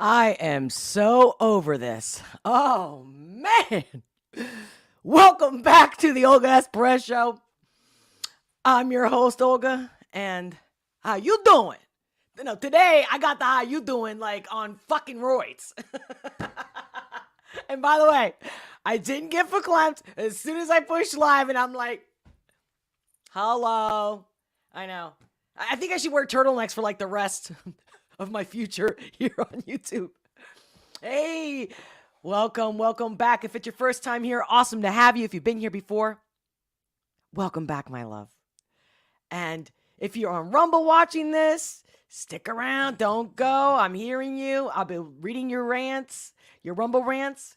I am so over this. Oh, man. Welcome back to the Olga S. Pérez Show. I'm your host, Olga, and how you doing? No, today I got the how you doing like on fucking roids. And by the way, I didn't get verklempt as soon as I pushed live, and I'm like, hello. I know. I think I should wear turtlenecks for like the rest of my future here on YouTube. Hey, welcome back. If it's your first time here, awesome to have you. If you've been here before, welcome back, my love. And if you're on Rumble watching this, stick around. Don't go. I'm hearing you. I'll be reading your rants, your Rumble rants.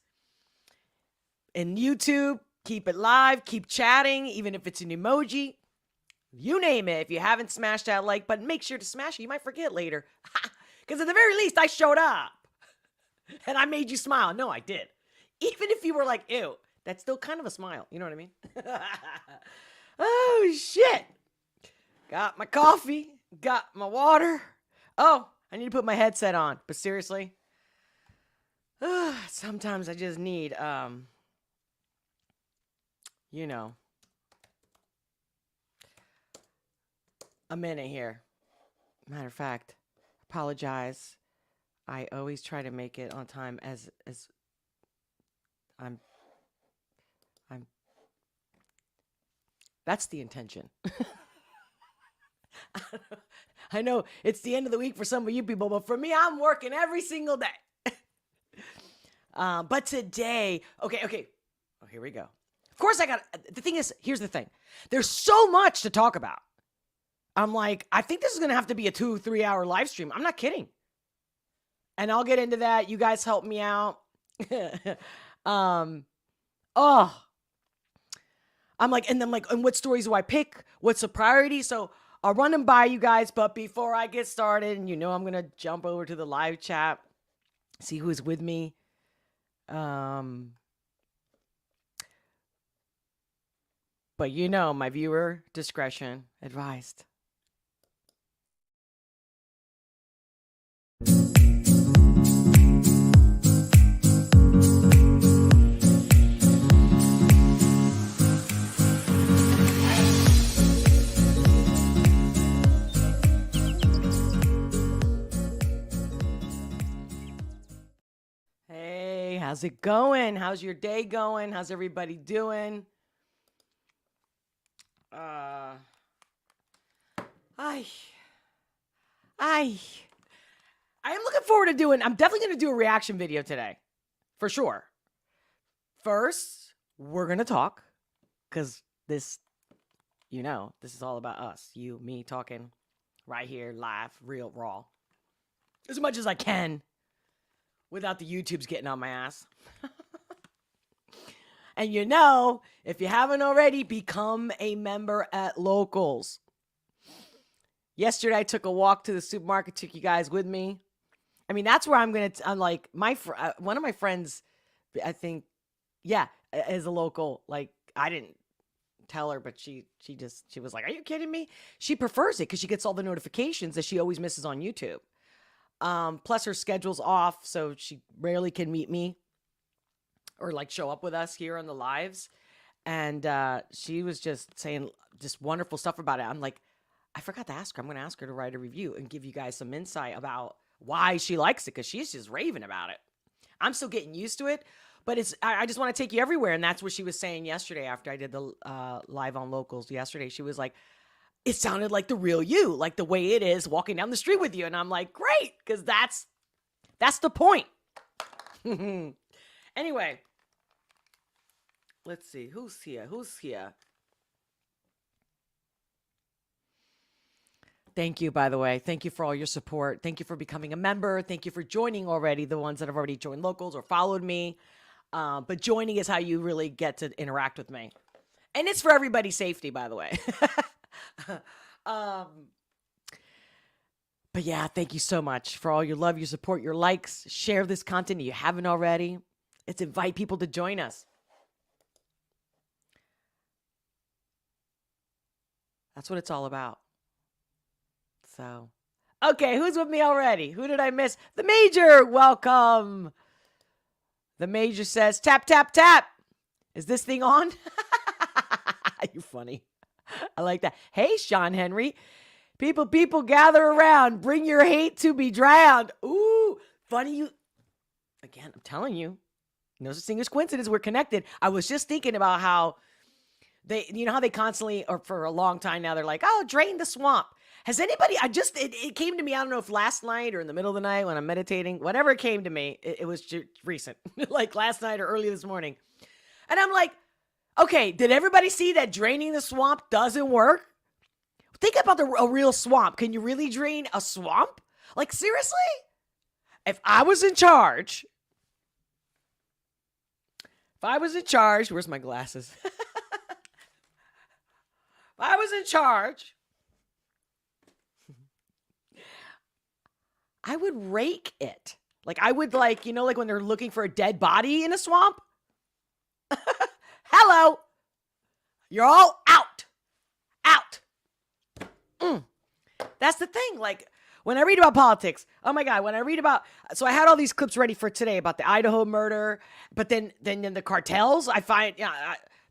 In YouTube, keep it live. Keep chatting, even if it's an emoji. You name it. If you haven't smashed that like button, make sure to smash it. You might forget later. Because at the very least, I showed up. And I made you smile. No, I did. Even if you were like, ew, that's still kind of a smile. You know what I mean? Oh, shit. Got my coffee. Got my water. Oh, I need to put my headset on. But seriously, sometimes I just need, you know, a minute here. Matter of fact, apologize. I always try to make it on time as I'm that's the intention. I know it's the end of the week for some of you people, but for me, I'm working every single day. But today, okay. Oh, here we go. Of course the thing is, here's the thing. There's so much to talk about. I'm like, I think this is going to have to be a 2-3 hour live stream. I'm not kidding. And I'll get into that. You guys help me out. I'm like, and what stories do I pick? What's the priority? So I'll run them by you guys. But before I get started, and I'm going to jump over to the live chat, see who's with me. But my viewer discretion advised. Hey, how's it going? How's your day going? How's everybody doing? I am looking forward to I'm definitely going to do a reaction video today. For sure. First, we're going to talk. Because this is all about us. You, me, talking right here, live, real, raw. As much as I can. Without the YouTubes getting on my ass. And if you haven't already, become a member at Locals. Yesterday, I took a walk to the supermarket, took you guys with me. I mean, that's where I'm like, one of my friends, I think, is a local. Like, I didn't tell her, but she was like, are you kidding me? She prefers it because she gets all the notifications that she always misses on YouTube. Plus her schedule's off, so she rarely can meet me or like show up with us here on the lives. And she was just saying just wonderful stuff about it. I'm like, I forgot to ask her. I'm going to ask her to write a review and give you guys some insight about why she likes it, because she's just raving about it. I'm still getting used to it, but I just want to take you everywhere. And that's what she was saying yesterday after I did the live on Locals yesterday. She was like, it sounded like the real you, like the way it is walking down the street with you. And I'm like, great, because that's the point. Anyway, let's see. Who's here? Thank you, by the way. Thank you for all your support. Thank you for becoming a member. Thank you for joining already, the ones that have already joined Locals or followed me. But joining is how you really get to interact with me. And it's for everybody's safety, by the way. But yeah, thank you so much for all your love, your support, your likes. Share this content if you haven't already. Let's invite people to join us. That's what it's all about. So, Okay, who's with me already? Who did I miss? The Major, welcome. The Major says, tap, tap, tap. Is this thing on? You're funny. I like that. Hey, Sean Henry. People, gather around. Bring your hate to be drowned. Ooh, funny you. Again, I'm telling you. No such thing as coincidence. We're connected. I was just thinking about how how they constantly, or for a long time now, they're like, oh, drain the swamp. Has anybody, it came to me, I don't know if last night or in the middle of the night when I'm meditating, whatever it came to me, it was recent, like last night or early this morning. And I'm like, okay, did everybody see that draining the swamp doesn't work? Think about a real swamp. Can you really drain a swamp? Like, seriously? If I was in charge, where's my glasses? If I was in charge, I would rake it. Like, I would, like when they're looking for a dead body in a swamp. Hello. You're all out. Out. That's the thing. like, when I read about politics, oh my God, so I had all these clips ready for today about the Idaho murder, but then the cartels, I find,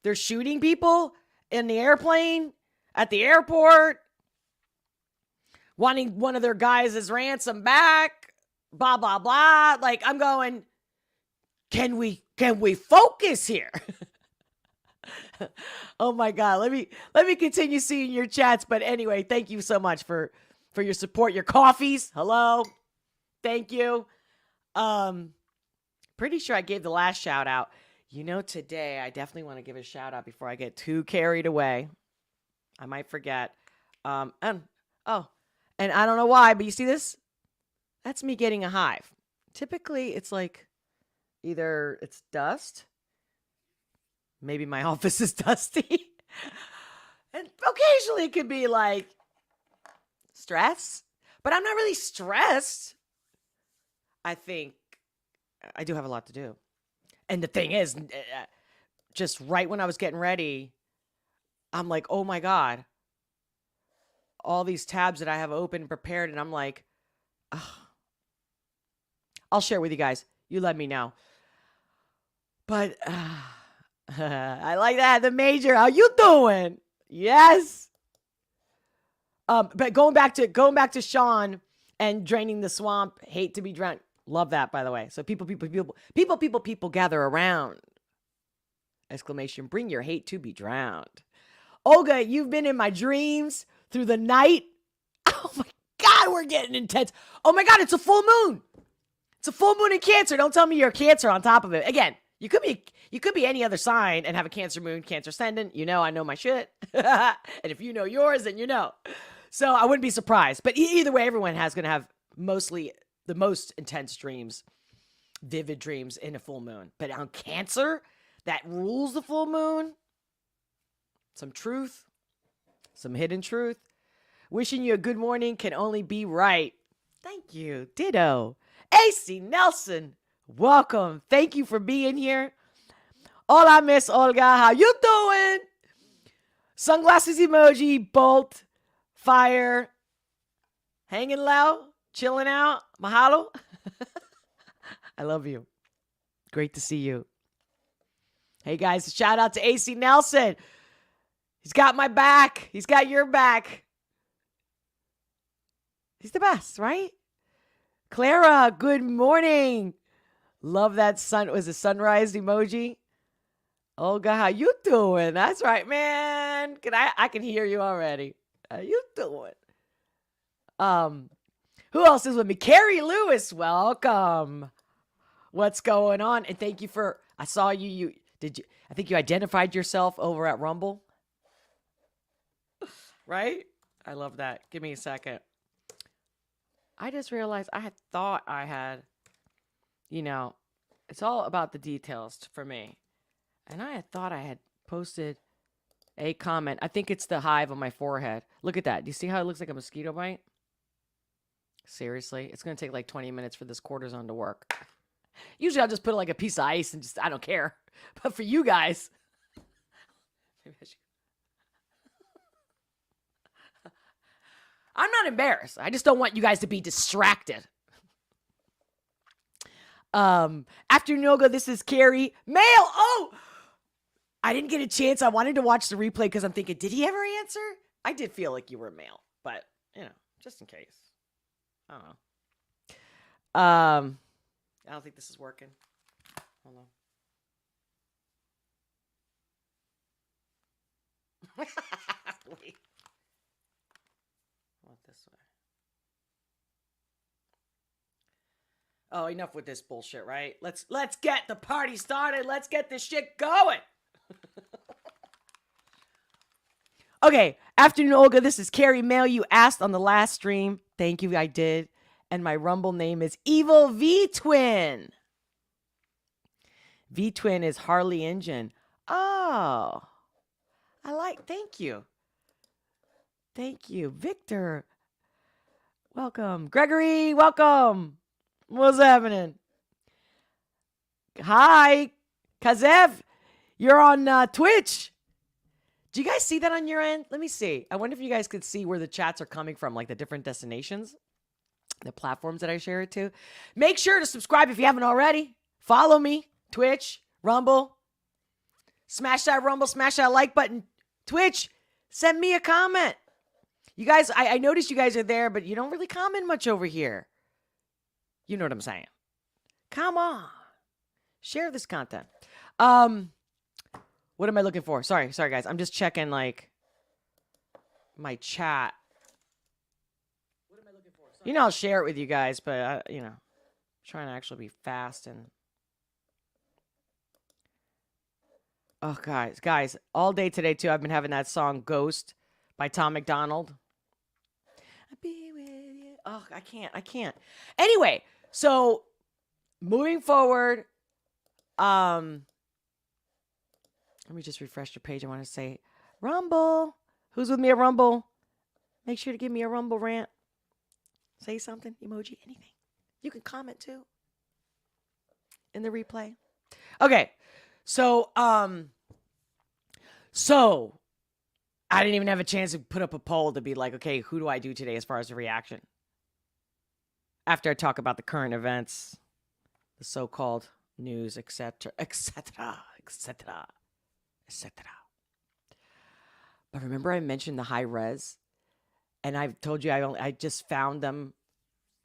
they're shooting people in the airplane, at the airport, wanting one of their guys as ransom back, blah, blah, blah. Like, I'm going, can we focus here? Oh my God. Let me continue seeing your chats. But anyway, thank you so much for your support, your coffees. Hello. Thank you. Pretty sure I gave the last shout out. Today I definitely want to give a shout out before I get too carried away. I might forget. And I don't know why, but you see this? That's me getting a hive. Typically it's like either it's dust. Maybe my office is dusty. And occasionally it could be like stress, but I'm not really stressed. I think I do have a lot to do. And the thing is, just right when I was getting ready, I'm like, oh my God, all these tabs that I have open and prepared. And I'm like, I'll share with you guys. You let me know. But I like that. The Major, how you doing? Yes. But going back to Sean and draining the swamp, hate to be drowned. Love that, by the way. So people gather around. Exclamation, bring your hate to be drowned. Olga, you've been in my dreams through the night. Oh my God, we're getting intense. Oh my God, it's a full moon. It's a full moon in Cancer. Don't tell me you're Cancer on top of it. Again, you could be any other sign and have a Cancer moon, Cancer ascendant. I know my shit. And if you know yours, then you know. So I wouldn't be surprised. But either way, everyone going to have mostly the most intense dreams, vivid dreams in a full moon. But on Cancer, that rules the full moon. Some truth, some hidden truth. Wishing you a good morning can only be right. Thank you. Ditto. AC Nelson, welcome. Thank you for being here. Hola, Miss Olga. How you doing? Sunglasses emoji, bolt, fire, hanging low, chilling out. Mahalo. I love you. Great to see you. Hey, guys, shout out to AC Nelson. He's got my back. He's got your back. He's the best, right? Clara, good morning. Love that was a sunrise emoji. Olga, how you doing? That's right, man. I can hear you already. How you doing? Who else is with me? Carrie Lewis, welcome. What's going on? And thank you I saw you. I think you identified yourself over at Rumble. Right? I love that. Give me a second. I just realized I had thought I had, it's all about the details for me. And I had thought I had posted a comment. I think it's the hive on my forehead. Look at that. Do you see how it looks like a mosquito bite? Seriously? It's going to take like 20 minutes for this cortisone to work. Usually I'll just put like a piece of ice and I don't care. But for you guys, maybe I should. I'm not embarrassed. I just don't want you guys to be distracted. After Noga, this is Carrie. Mail! Oh! I didn't get a chance. I wanted to watch the replay because I'm thinking, did he ever answer? I did feel like you were male, but, just in case. I don't know. I don't think this is working. Hold on. Wait. What this way? Oh, enough with this bullshit, right? Let's get the party started. Let's get this shit going. Okay, afternoon, Olga. This is Carrie Mail. You asked on the last stream. Thank you, I did. And my Rumble name is Evil V-Twin. V-Twin is Harley Engine. Oh, thank you. Thank you. Victor, welcome. Gregory, welcome. What's happening? Hi, Kazev. You're on Twitch. Do you guys see that on your end? Let me see. I wonder if you guys could see where the chats are coming from, like the different destinations, the platforms that I share it to. Make sure to subscribe if you haven't already. Follow me, Twitch, Rumble. Smash that Rumble, smash that like button. Twitch, send me a comment. You guys, I noticed you guys are there, but you don't really comment much over here. You know what I'm saying? Come on. Share this content. What am I looking for? Sorry, guys. I'm just checking, like, my chat. What am I looking for? Sorry. I'll share it with you guys, but, trying to actually be fast and... Oh, guys, all day today, too, I've been having that song, Ghost, by Tom MacDonald. I'll be with you. Oh, I can't. Anyway, so, moving forward, let me just refresh your page. I want to say, Rumble. Who's with me at Rumble? Make sure to give me a Rumble rant. Say something, emoji, anything. You can comment too in the replay. Okay, so I didn't even have a chance to put up a poll to be like, okay, who do I do today as far as a reaction? After I talk about the current events, the so-called news, etc., etc., etc., etc. But remember I mentioned the high res? And I've told you I just found them,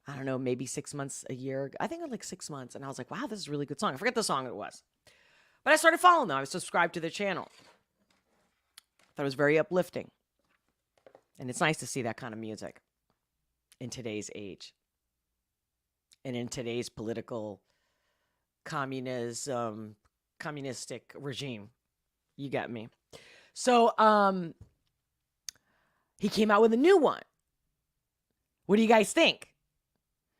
I don't know, maybe 6 months, a year. I think like 6 months. And I was like, wow, this is a really good song. I forget the song it was. But I started following them. I was subscribed to their channel. Thought it was very uplifting. And it's nice to see that kind of music in today's age. And in today's political communistic regime. You got me. So, he came out with a new one. What do you guys think?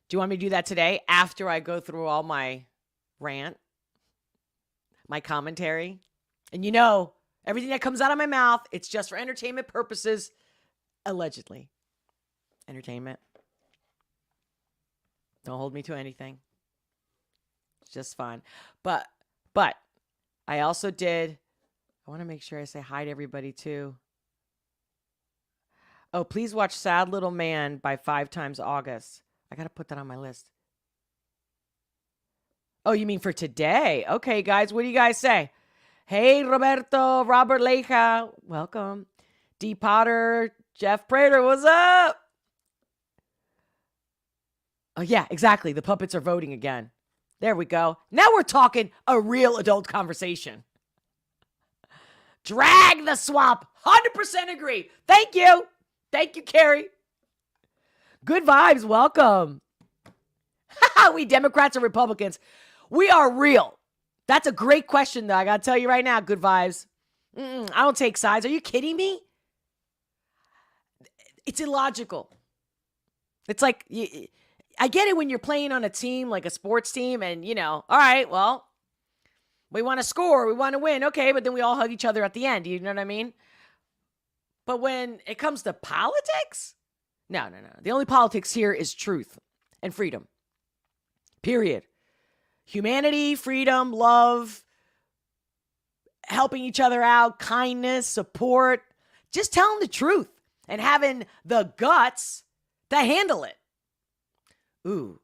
Do you want me to do that today after I go through all my rant, my commentary? And everything that comes out of my mouth, it's just for entertainment purposes, allegedly. Entertainment. Don't hold me to anything. It's just fun. But I also did... I want to make sure I say hi to everybody, too. Oh, please watch Sad Little Man by 5 Times August. I got to put that on my list. Oh, you mean for today? Okay, guys, what do you guys say? Hey, Robert Leija, welcome. D. Potter, Jeff Prater, what's up? Oh, yeah, exactly. The puppets are voting again. There we go. Now we're talking a real adult conversation. Drag the swamp. 100% agree. Thank you. Thank you, Carrie. Good vibes. Welcome. We Democrats or Republicans? We are real. That's a great question, though. I got to tell you right now. Good vibes. I don't take sides. Are you kidding me? It's illogical. It's like, I get it when you're playing on a team, like a sports team, and, all right, well, we want to score. We want to win. Okay, but then we all hug each other at the end. You know what I mean? But when it comes to politics, no. The only politics here is truth and freedom. Period. Humanity, freedom, love, helping each other out, kindness, support. Just tell them the truth. and having the guts to handle it. Ooh,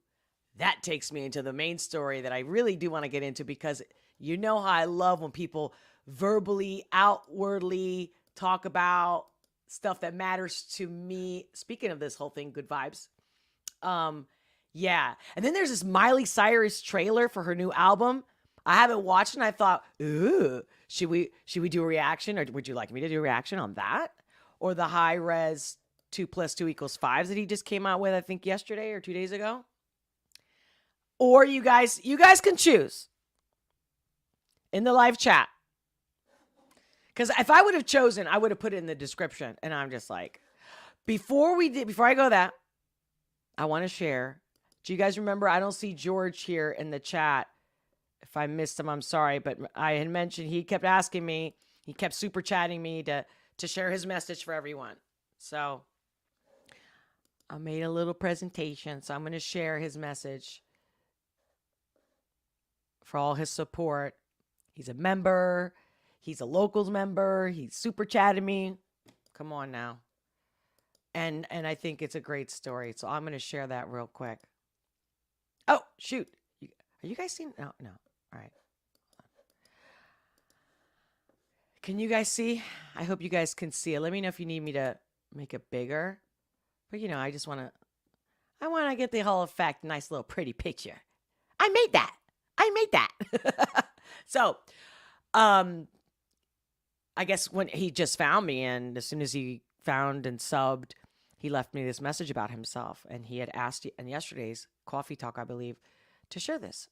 that takes me into the main story that I really do want to get into, because you know how I love when people verbally, outwardly talk about stuff that matters to me. Speaking of this whole thing, good vibes. Yeah. And then there's this Miley Cyrus trailer for her new album. I haven't watched it, and I thought, ooh, should we do a reaction, or would you like me to do a reaction on that? Or the high res 2 + 2 = 5 that he just came out with, I think yesterday or 2 days ago? Or you guys can choose in the live chat. Because if I would have chosen, I would have put it in the description. And I'm just like, before I go that, I want to share. Do you guys remember? I don't see George here in the chat. If I missed him, I'm sorry. But I had mentioned, he kept asking me, he kept super chatting me to share his message for everyone. So I made a little presentation. So I'm going to share his message for all his support. He's a member. He's a locals member. He's super chatting me. Come on now. And I think it's a great story. So I'm going to share that real quick. Oh, shoot. Are you guys seeing? No. All right. Can you guys see? I hope you guys can see it. Let me know if you need me to make it bigger. But, I want to get the whole effect. Nice little pretty picture. I made that. So, I guess when he just found me, and as soon as he found and subbed, he left me this message about himself. And he had asked in yesterday's coffee talk, I believe, to share this.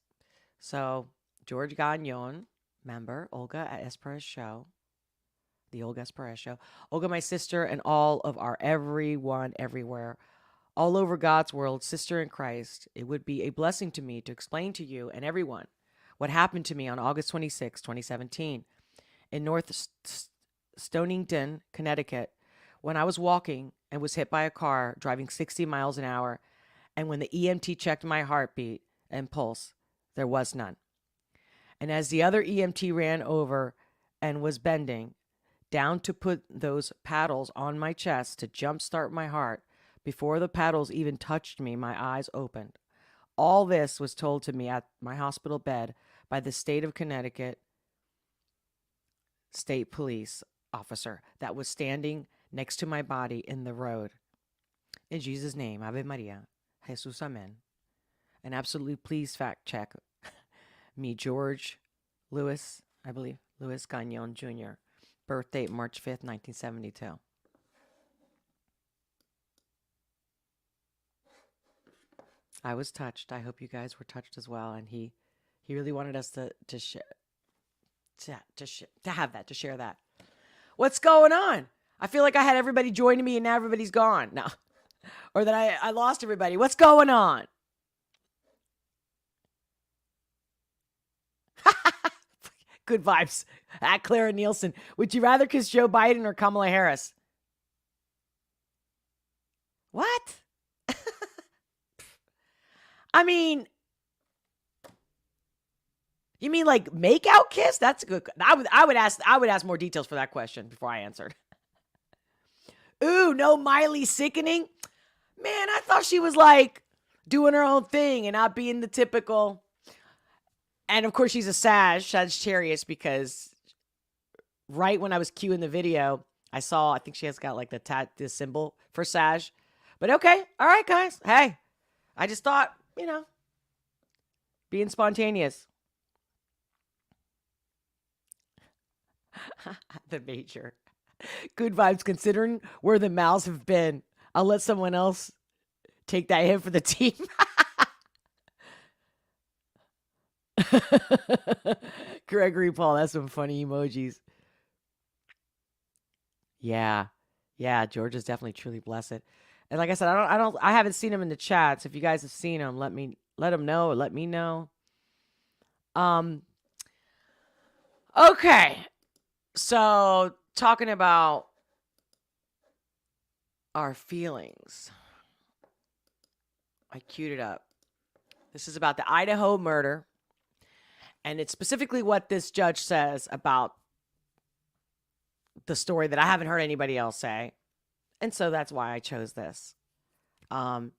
So, George Gagnon, member, Olga S. Pérez show, the Olga S. Pérez show. Olga, my sister, and all of our everyone, everywhere, all over God's world, sister in Christ, it would be a blessing to me to explain to you and everyone what happened to me on August 26, 2017, in North Stonington, Connecticut, when I was walking and was hit by a car driving 60 miles an hour, and when the EMT checked my heartbeat and pulse, there was none. And as the other EMT ran over and was bending down to put those paddles on my chest to jumpstart my heart, before the paddles even touched me, my eyes opened. All this was told to me at my hospital bed by the state of Connecticut state police officer that was standing next to my body in the road. In Jesus' name, Ave Maria, Jesus, Amen. And absolutely please fact check me, George Lewis, I believe, Lewis Gagnon Jr., birth date March 5th, 1972. I was touched. I hope you guys were touched as well. And he really wanted us to share that. What's going on? I feel like I had everybody joining me and now everybody's gone. No. Or that I lost everybody. What's going on? Good vibes. At Clara Nielsen. Would you rather kiss Joe Biden or Kamala Harris? What? I mean, you mean like make out kiss? That's a good. I would ask more details for that question before I answered. Ooh, no Miley sickening. Man, I thought she was like doing her own thing and not being the typical. And of course, she's a Sagittarius, because right when I was cueing the video, I think she has got like the symbol for Sag. But okay, all right, guys. Hey, I just thought, being spontaneous. The major. Good vibes considering where the mouths have been. I'll let someone else take that hit for the team. Gregory Paul, that's some funny emojis. Yeah. George is definitely truly blessed. And like I said, I haven't seen him in the chats. If you guys have seen him, let him know. Let me know. Okay. So talking about our feelings. I queued it up. This is about the Idaho murder. And it's specifically what this judge says about the story that I haven't heard anybody else say. And so that's why I chose this. And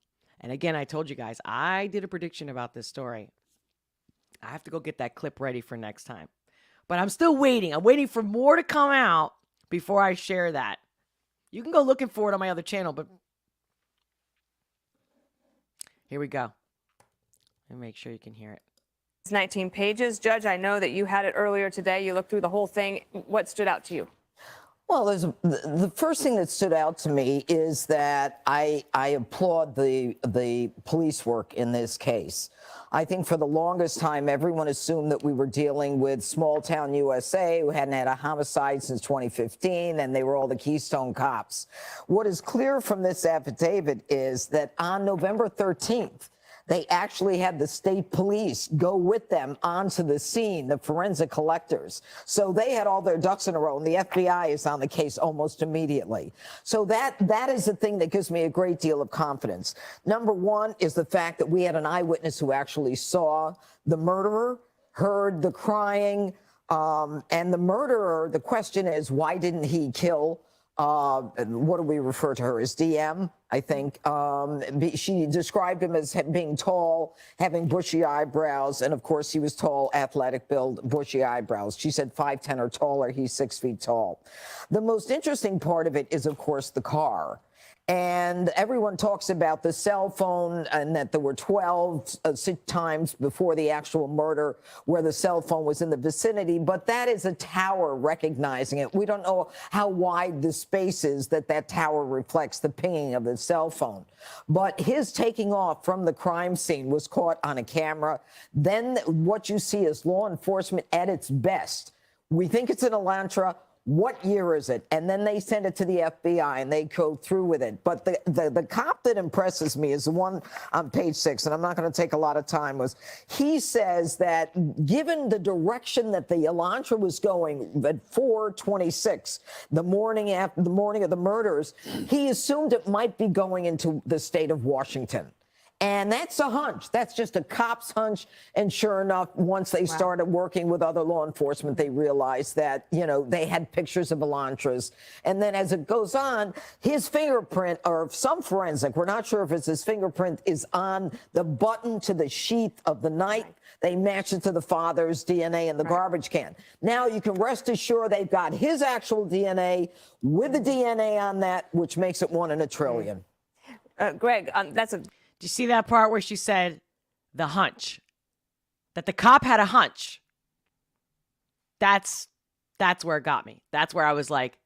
again, I told you guys, I did a prediction about this story. I have to go get that clip ready for next time. But I'm still waiting. I'm waiting for more to come out before I share that. You can go looking for it on my other channel, but here we go. And make sure you can hear it. It's 19 pages. Judge, I know that you had it earlier today. You looked through the whole thing. What stood out to you? Well, the first thing that stood out to me is that I applaud the police work in this case. I think for the longest time, everyone assumed that we were dealing with small town USA who hadn't had a homicide since 2015, and they were all the Keystone cops. What is clear from this affidavit is that on November 13th, they actually had the state police go with them onto the scene, the forensic collectors. So they had all their ducks in a row, and the FBI is on the case almost immediately. So that is the thing that gives me a great deal of confidence. Number one is the fact that we had an eyewitness who actually saw the murderer, heard the crying, and the murderer, the question is, why didn't he kill what do we refer to her as, DM, I think. She described him as being tall, having bushy eyebrows, and of course he was tall, athletic build, bushy eyebrows. She said 5'10" or taller, he's 6 feet tall. The most interesting part of it is, of course, the car. And everyone talks about the cell phone and that there were 12 times before the actual murder where the cell phone was in the vicinity. But that is a tower recognizing it. We don't know how wide the space is that tower reflects the pinging of the cell phone. But his taking off from the crime scene was caught on a camera. Then what you see is law enforcement at its best. We think it's an Elantra. What year is it? And then they send it to the FBI and they go through with it. But the cop that impresses me is the one on page 6, and I'm not going to take a lot of time, was he says that given the direction that the Elantra was going at 4:26, the morning of the murders, he assumed it might be going into the state of Washington. And that's a hunch. That's just a cop's hunch. And sure enough, once they started working with other law enforcement, they realized that, you know, they had pictures of Elantras. And then as it goes on, his fingerprint, or some forensic, we're not sure if it's his fingerprint, is on the button to the sheath of the knife. They match it to the father's DNA in the garbage can. Now you can rest assured they've got his actual DNA with the DNA on that, which makes it 1 in a trillion. Greg, that's a... Do you see that part where she said the hunch? That the cop had a hunch. That's where it got me. That's where I was like,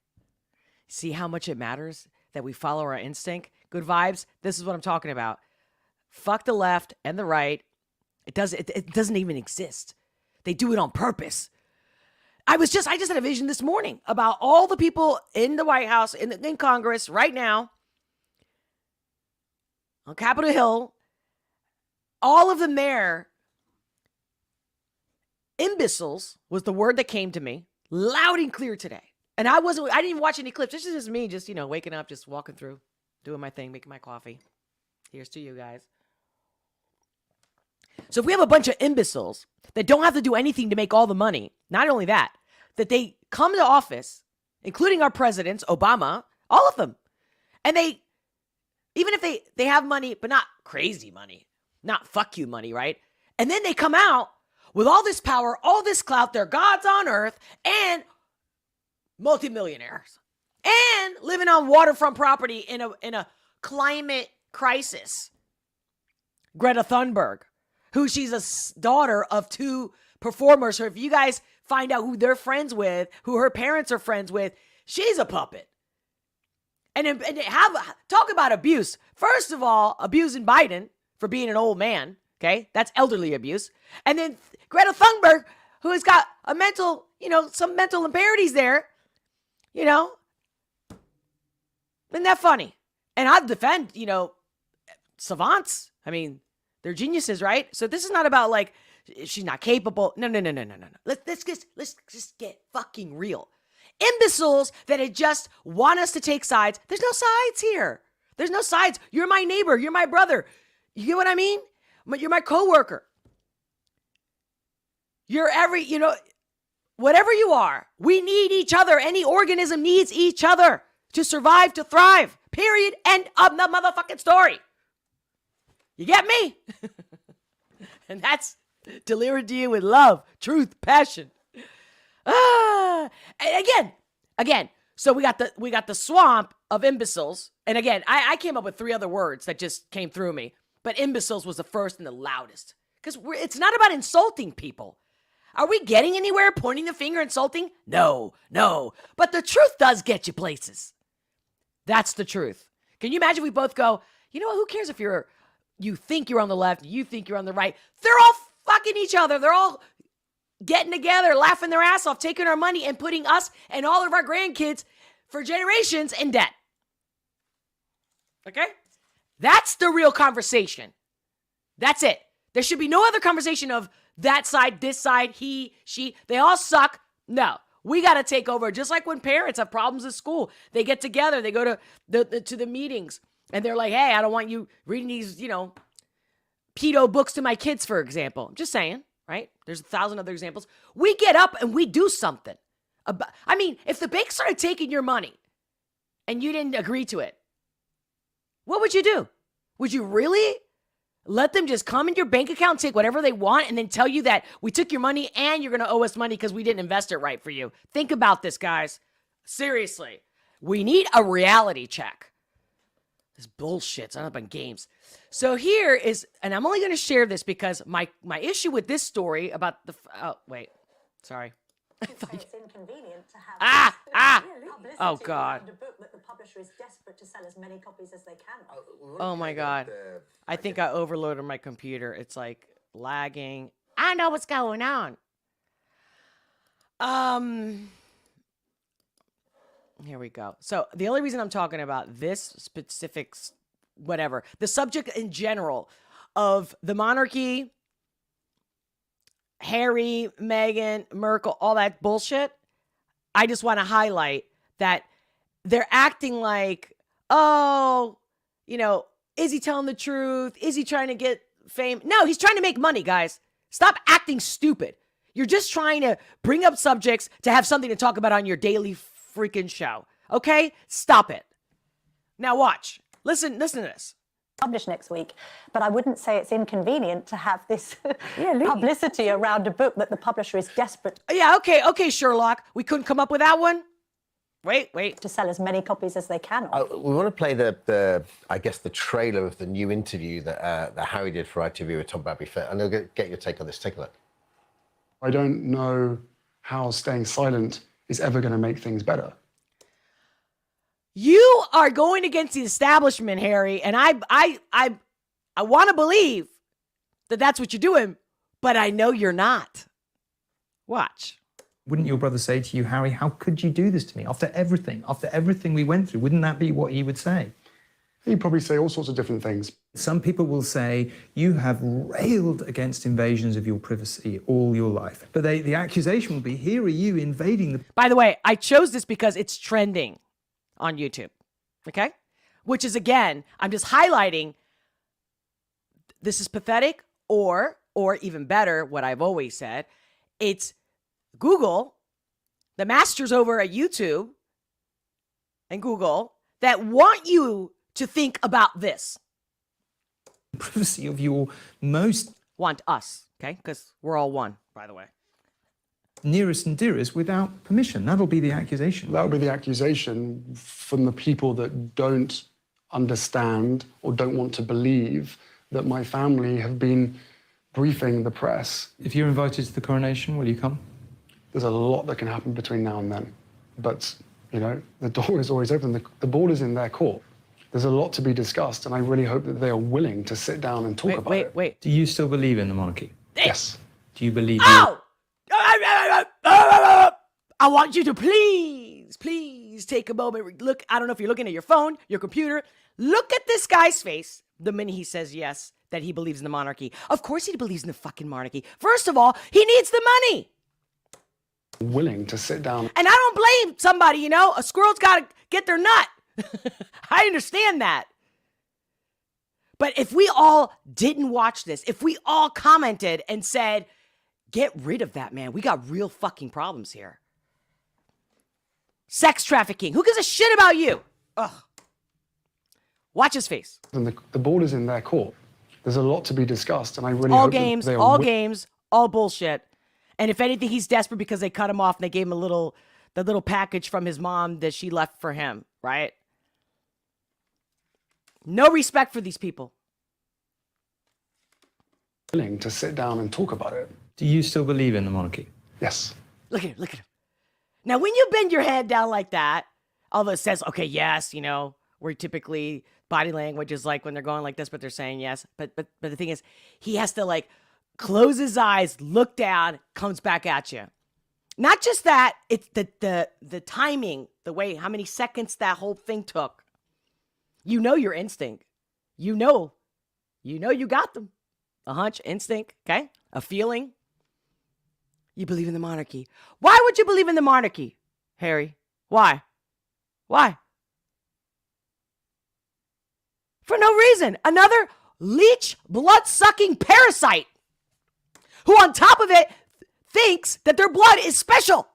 see how much it matters that we follow our instinct? Good vibes. This is what I'm talking about. Fuck the left and the right. It doesn't even exist. They do it on purpose. I just had a vision this morning about all the people in the White House, in Congress right now, on Capitol Hill, all of them there. Imbeciles was the word that came to me loud and clear today. And I didn't even watch any clips. This is just me, just, waking up, just walking through, doing my thing, making my coffee. Here's to you guys. So if we have a bunch of imbeciles that don't have to do anything to make all the money, not only that they come to office, including our presidents, Obama, all of them, and even if they have money, but not crazy money, not fuck you money, right? And then they come out with all this power, all this clout, they're gods on earth, and multimillionaires, and living on waterfront property in a climate crisis. Greta Thunberg, who she's a daughter of 2 performers. So if you guys find out who they're friends with, who her parents are friends with, she's a puppet. And talk about abuse. First of all, abusing Biden for being an old man. Okay, that's elderly abuse. And then Greta Thunberg, who has got a mental, some mental impairments there. Isn't that funny? And I defend, savants. I mean, they're geniuses, right? So this is not about like she's not capable. No. Let's just get fucking real. Imbeciles that just want us to take sides. There's no sides here. There's no sides. You're my neighbor. You're my brother. You get what I mean? You're my coworker. You're whatever you are. We need each other. Any organism needs each other to survive, to thrive. Period. End of the motherfucking story. You get me? And that's delivered to you with love, truth, passion. And again. So we got the swamp of imbeciles. And again, I came up with 3 other words that just came through me. But imbeciles was the first and the loudest. Because it's not about insulting people. Are we getting anywhere pointing the finger, insulting? No. But the truth does get you places. That's the truth. Can you imagine we both go, you know what, who cares if you think you're on the left, you think you're on the right. They're all fucking each other. They're all getting together, laughing their ass off, taking our money and putting us and all of our grandkids for generations in debt. Okay? That's the real conversation. That's it. There should be no other conversation of that side, this side, he, she. They all suck. No. We got to take over. Just like when parents have problems at school. They get together. They go to the meetings. And they're like, hey, I don't want you reading these, pedo books to my kids, for example. I'm just saying, right? There's 1,000 other examples. We get up and we do something. If the bank started taking your money and you didn't agree to it, what would you do? Would you really let them just come in your bank account and take whatever they want and then tell you that we took your money and you're going to owe us money because we didn't invest it right for you? Think about this, guys. Seriously. We need a reality check. This bullshit's not up on games. So here is, and I'm only going to share this because my issue with this story about the, sorry. It's inconvenient to have Oh God. A book that the publisher is desperate to sell as many copies as they can. Oh my God. I think I overloaded my computer. It's like lagging. I know what's going on. Here we go. So the only reason I'm talking about this specific, whatever, the subject in general of the monarchy, Harry, Meghan, Merkel, all that bullshit, I just want to highlight that they're acting like, is he telling the truth? Is he trying to get fame? No, he's trying to make money, guys. Stop acting stupid. You're just trying to bring up subjects to have something to talk about on your daily freaking show. Okay? Stop it. Now watch. Listen to this. Published next week, but I wouldn't say it's inconvenient to have this publicity around a book that the publisher is desperate. Yeah, okay, Sherlock. We couldn't come up with that one? Wait. To sell as many copies as they can. We want to play the trailer of the new interview that Harry did for ITV with Tom Bradby, and I'll get your take on this. Take a look. I don't know how staying silent is ever going to make things better. You are going against the establishment, Harry, and I want to believe that that's what you're doing, but I know you're not. Watch. Wouldn't your brother say to you, Harry, how could you do this to me? After everything we went through, wouldn't that be what he would say? He'd probably say all sorts of different things. Some people will say, you have railed against invasions of your privacy all your life. But the accusation will be, here are you invading the... By the way, I chose this because it's trending on YouTube, okay? Which is, again, I'm just highlighting this is pathetic, or even better, what I've always said, it's Google, the masters over at YouTube and Google that want you to think about this. Privacy of your most... Want us, okay? Because we're all one, by the way. Nearest and dearest without permission. That'll be the accusation. That would be the accusation from the people that don't understand or don't want to believe that my family have been briefing the press. If you're invited to the coronation, will you come? There's a lot that can happen between now and then. But, the door is always open. The ball is in their court. There's a lot to be discussed, and I really hope that they are willing to sit down and talk about it. Wait. Do you still believe in the monarchy? Yes. Do you believe... Oh! I want you to please take a moment. Look, I don't know if you're looking at your phone, your computer. Look at this guy's face the minute he says yes, that he believes in the monarchy. Of course he believes in the fucking monarchy. First of all, he needs the money. Willing to sit down. And I don't blame somebody, a squirrel's got to get their nut. I understand that. But if we all didn't watch this, if we all commented and said, get rid of that, man, we got real fucking problems here. Sex trafficking. Who gives a shit about you? Ugh. Watch his face. And the ball is in their court. There's a lot to be discussed, and I really All hope games, that they are all games, all bullshit. And if anything, he's desperate because they cut him off and they gave him the little package from his mom that she left for him, right? No respect for these people. willing to sit down and talk about it. Do you still believe in the monarchy? Yes. Look at him, look at him. Now, when you bend your head down like that, although it says, okay, yes, you know, where typically body language is like when they're going like this, but they're saying yes. But the thing is, he has to like close his eyes, look down, comes back at you. Not just that, it's the timing, the way, how many seconds that whole thing took. You know your instinct. You know you got them. A hunch, instinct, okay? A feeling. You believe in the monarchy. Why would you believe in the monarchy, Harry? Why? Why? For no reason. Another leech, blood-sucking parasite who on top of it thinks that their blood is special.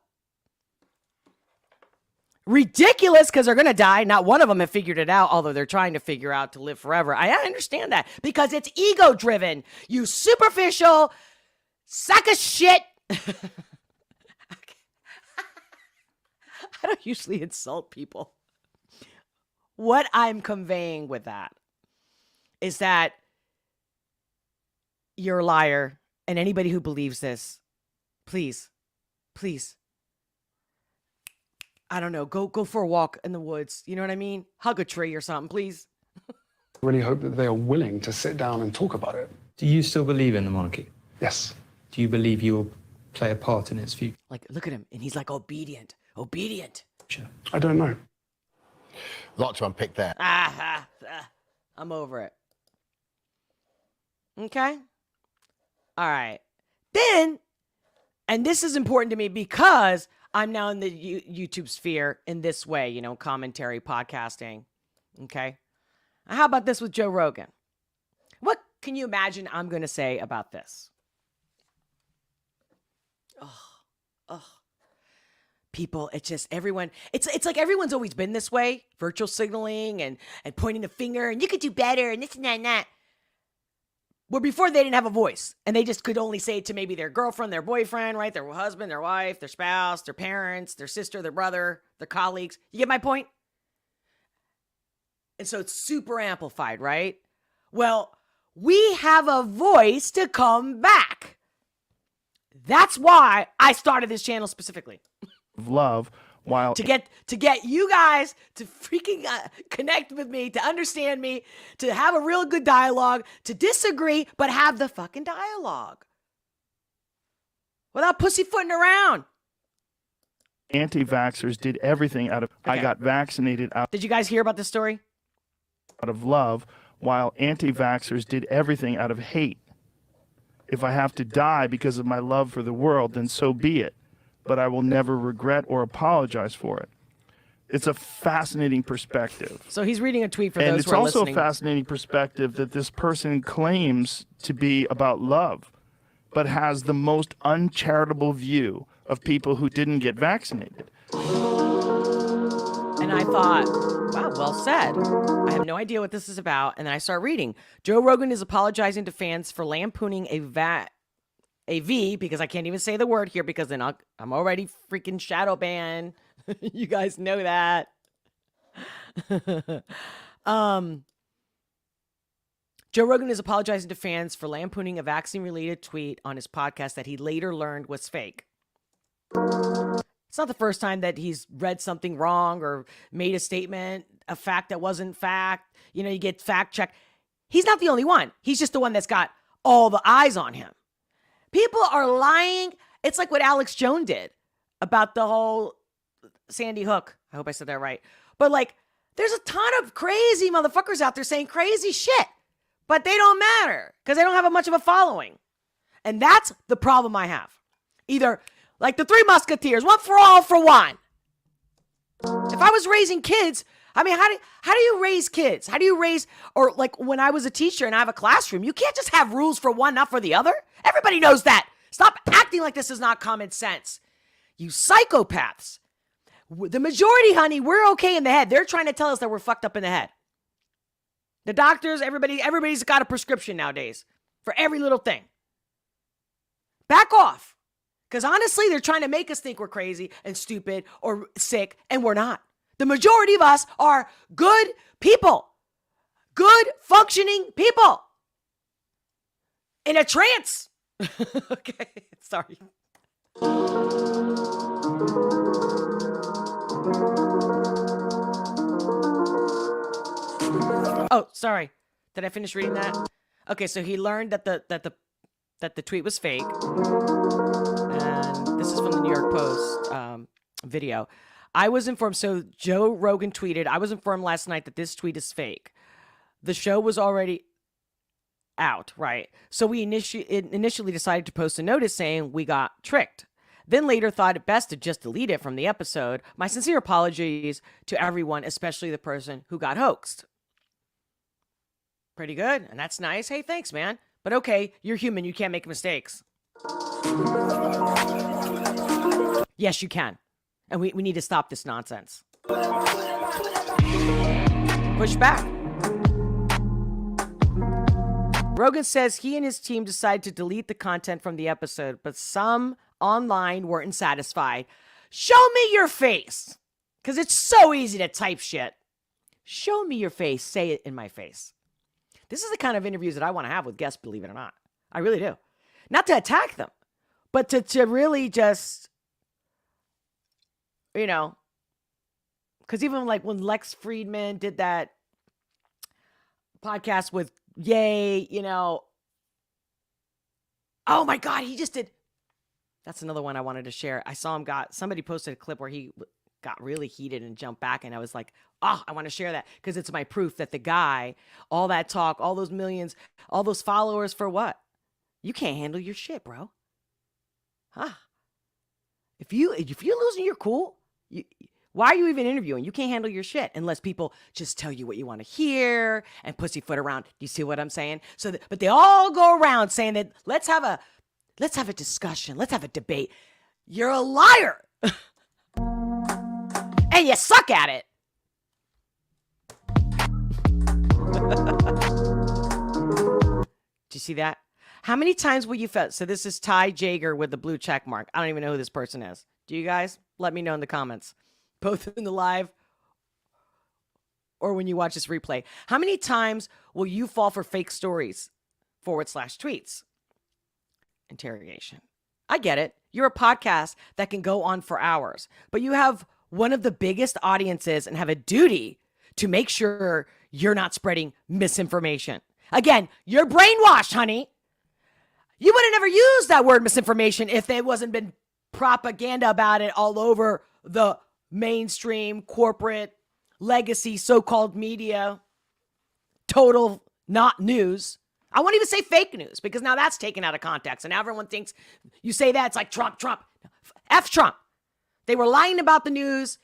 Ridiculous, because they're going to die. Not one of them have figured it out, although they're trying to figure out to live forever. I understand that because it's ego-driven. You superficial sack of shit. I don't usually insult people. What I'm conveying with that is that you're a liar, and anybody who believes this, please, I don't know, go for a walk in the woods. You know what I mean? Hug a tree or something, please. I really hope that they are willing to sit down and talk about it. Do you still believe in the monarchy? Yes. Do you believe you will play a part in its future? Like, look at him, and he's like obedient. I don't know. A lot to unpick there. I'm over it. Okay? All right. Then, and this is important to me because I'm now in the YouTube sphere in this way, you know, commentary, podcasting. Okay? How about this with Joe Rogan? What can you imagine I'm going to say about this? People, it's just everyone, it's like everyone's always been this way, virtual signaling and pointing the finger, and you could do better, and this and that and that. Where before they didn't have a voice, and they just could only say it to maybe their girlfriend, their boyfriend, right? Their husband, their wife, their spouse, their parents, their sister, their brother, their colleagues. You get my point? And so it's super amplified, right? Well, we have a voice to come back. That's why I started this channel specifically. Love, while to get you guys to freaking connect with me, to understand me, to have a real good dialogue, to disagree, but have the fucking dialogue without pussyfooting around. anti-vaxxers did everything out of I got vaccinated out Did you guys hear about this story? of love, while anti-vaxxers did everything out of hate. If I have to die because of my love for the world, then so be it. But I will never regret or apologize for it. It's a fascinating perspective. So he's reading a tweet for And those it's who are also listening. a fascinating perspective that this person claims to be about love, but has the most uncharitable view of people who didn't get vaccinated. And I thought, wow, well said. I have no idea what this is about. And then I start reading. Joe Rogan is apologizing to fans for lampooning a V, because I can't even say the word here because then I'm already freaking shadow banned. You guys know that. Joe Rogan is apologizing to fans for lampooning a vaccine-related tweet on his podcast that he later learned was fake. It's not the first time that he's read something wrong or made a statement, a fact that wasn't fact. You know, you get fact checked. He's not the only one. He's just the one that's got all the eyes on him. People are lying. It's like what Alex Jones did about the whole Sandy Hook. I hope I said that right. But like, there's a ton of crazy motherfuckers out there saying crazy shit, but they don't matter because they don't have much of a following. And that's the problem I have. Either like the Three Musketeers, one for all for one. If I was raising kids, I mean, how do you raise kids? How do you raise, or like when I was a teacher and I have a classroom, you can't just have rules for one, not for the other. Everybody knows that. Stop acting like this is not common sense. You psychopaths. The majority, honey, we're okay in the head. They're trying to tell us that we're fucked up in the head. The doctors, everybody's got a prescription nowadays for every little thing. Back off. Because honestly, they're trying to make us think we're crazy and stupid or sick, and we're not. The majority of us are good people. Good, functioning people. In a trance. Okay, sorry. Oh, sorry. Did I finish reading that? Okay, so he learned that the tweet was fake. And this is from the New York Post video. I was informed, so Joe Rogan tweeted, I was informed last night that this tweet is fake. The show was already out, right? So we initially decided to post a notice saying we got tricked. Then later thought it best to just delete it from the episode. My sincere apologies to everyone, especially the person who got hoaxed. Pretty good, and that's nice. Hey, thanks, man. But okay, you're human. You can't make mistakes. Yes, you can. And we need to stop this nonsense. Push back. Rogan says he and his team decided to delete the content from the episode, but some online weren't satisfied. Show me your face. Because it's so easy to type shit. Show me your face. Say it in my face. This is the kind of interviews that I want to have with guests, believe it or not. I really do. Not to attack them, but to really just, you know, because even like when Lex Friedman did that podcast with Ye, you know, oh my God, he just did. That's another one I wanted to share. I saw him somebody posted a clip where he got really heated and jumped back. And I was like, oh, I want to share that because it's my proof that the guy, all that talk, all those millions, all those followers for what? You can't handle your shit, bro. Huh? If you're losing your cool, why are you even interviewing? You can't handle your shit unless people just tell you what you want to hear and pussyfoot around. Do you see what I'm saying? But they all go around saying that let's have a discussion. Let's have a debate. You're a liar. And you suck at it. Do you see that? How many times will you felt? So this is Ty Jager with the blue check mark. I don't even know who this person is. Do you guys? Let me know in the comments. Both in the live or when you watch this replay. How many times will you fall for fake stories / tweets? Interrogation. I get it. You're a podcast that can go on for hours, but you have one of the biggest audiences and have a duty to make sure you're not spreading misinformation. Again, you're brainwashed, honey. You would have never used that word misinformation if there wasn't been propaganda about it all over the mainstream, corporate, legacy, so-called media. Total not news. I won't even say fake news because now that's taken out of context. And now everyone thinks you say that, it's like Trump. F Trump. They were lying about the news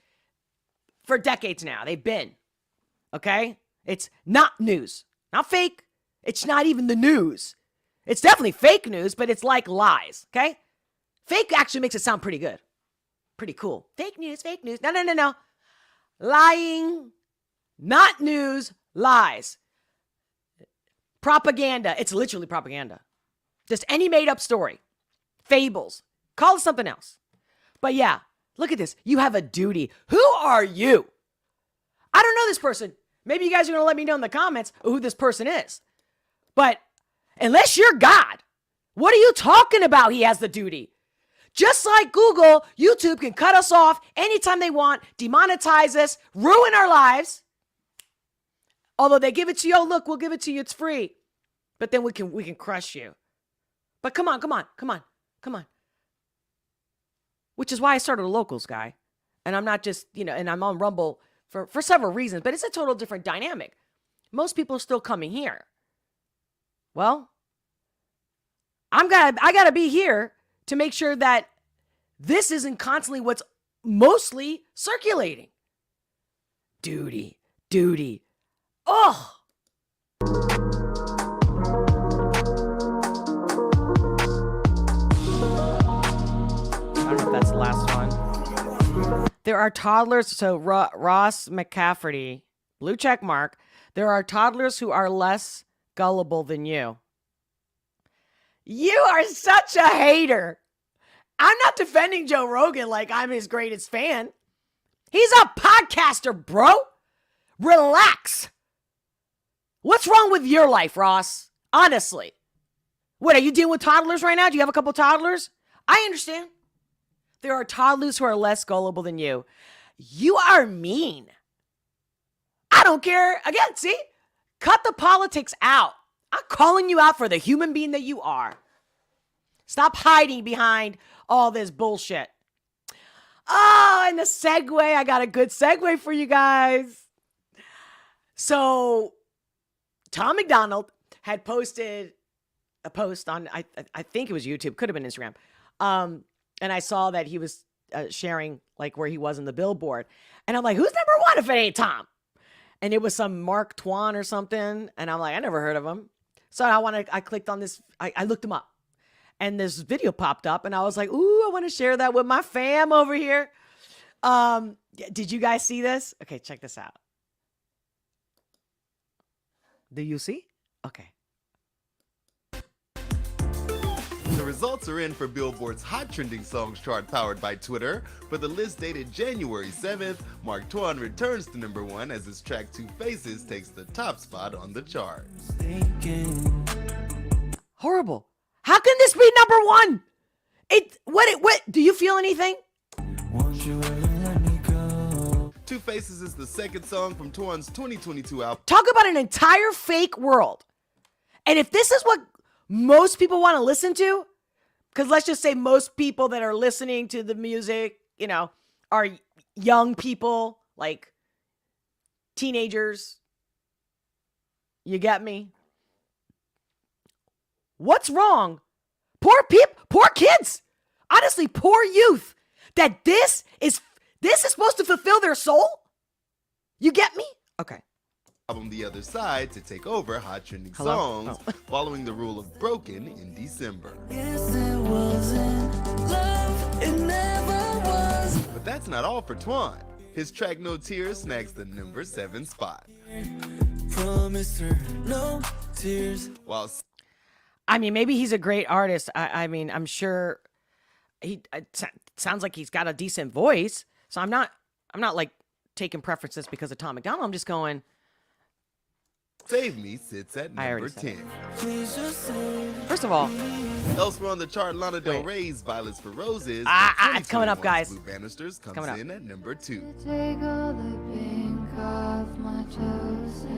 for decades now. They've been. Okay? It's not news. Not fake. It's not even the news. It's definitely fake news, but it's like lies. Okay? Fake actually makes it sound pretty good. Pretty cool. Fake news. No. Lying. Not news. Lies. Propaganda. It's literally propaganda. Just any made up story. Fables. Call it something else. But yeah, look at this. You have a duty. Who are you? I don't know this person. Maybe you guys are going to let me know in the comments who this person is. But unless you're God, what are you talking about? He has the duty. Just like Google, YouTube can cut us off anytime they want, demonetize us, ruin our lives. Although they give it to you, oh, look, we'll give it to you, it's free. But then we can crush you. But come on. Which is why I started a locals guy. And I'm not just, and I'm on Rumble for several reasons, but it's a total different dynamic. Most people are still coming here. Well, I gotta be here to make sure that this isn't constantly what's mostly circulating. Duty. Oh. I don't know if that's the last one. There are toddlers. So Ross McCafferty, blue check mark. There are toddlers who are less gullible than you. You are such a hater. I'm not defending Joe Rogan like I'm his greatest fan. He's a podcaster, bro. Relax. What's wrong with your life, Ross? Honestly. What, are you dealing with toddlers right now? Do you have a couple toddlers? I understand. There are toddlers who are less gullible than you. You are mean. I don't care. Again, see? Cut the politics out. I'm calling you out for the human being that you are. Stop hiding behind all this bullshit. Oh, and the segue. I got a good segue for you guys. So, Tom MacDonald had posted a post on, I think it was YouTube, could have been Instagram. And I saw that he was sharing like where he was in the Billboard. And I'm like, who's number one if it ain't Tom? And it was some Mark Twain or something. And I'm like, I never heard of him. So I clicked on this. I looked him up. And this video popped up. And I was like, ooh, I want to share that with my fam over here. Did you guys see this? Okay, check this out. Do you see? Okay. The results are in for Billboard's Hot Trending Songs chart powered by Twitter. For the list dated January 7th, Mark Twain returns to number 1 as his track Two Faces takes the top spot on the chart. Horrible. How can this be number one? What, do you feel anything? Two Faces is the second song from Twain's 2022 album. Talk about an entire fake world. And if this is what most people want to listen to, because let's just say most people that are listening to the music, you know, are young people, like teenagers. You get me? What's wrong? Poor kids. Honestly, poor youth. That this is supposed to fulfill their soul? You get me? Okay. Album The Other Side to take over Hot Trending Hello? Songs following the rule of Broken in December. But that's not all for Twain. His track No Tears snags the number 7 spot. While I mean, maybe he's a great artist. I mean, I'm sure it sounds like he's got a decent voice. So I'm not like taking preferences because of Tom MacDonald. I'm just going. Save Me sits at I number already 10. First of all, Elsewhere on the chart, Lana Del Wait. Rey's Violets for Roses. it's coming up, guys. Blue Banisters comes coming up. in at number 2.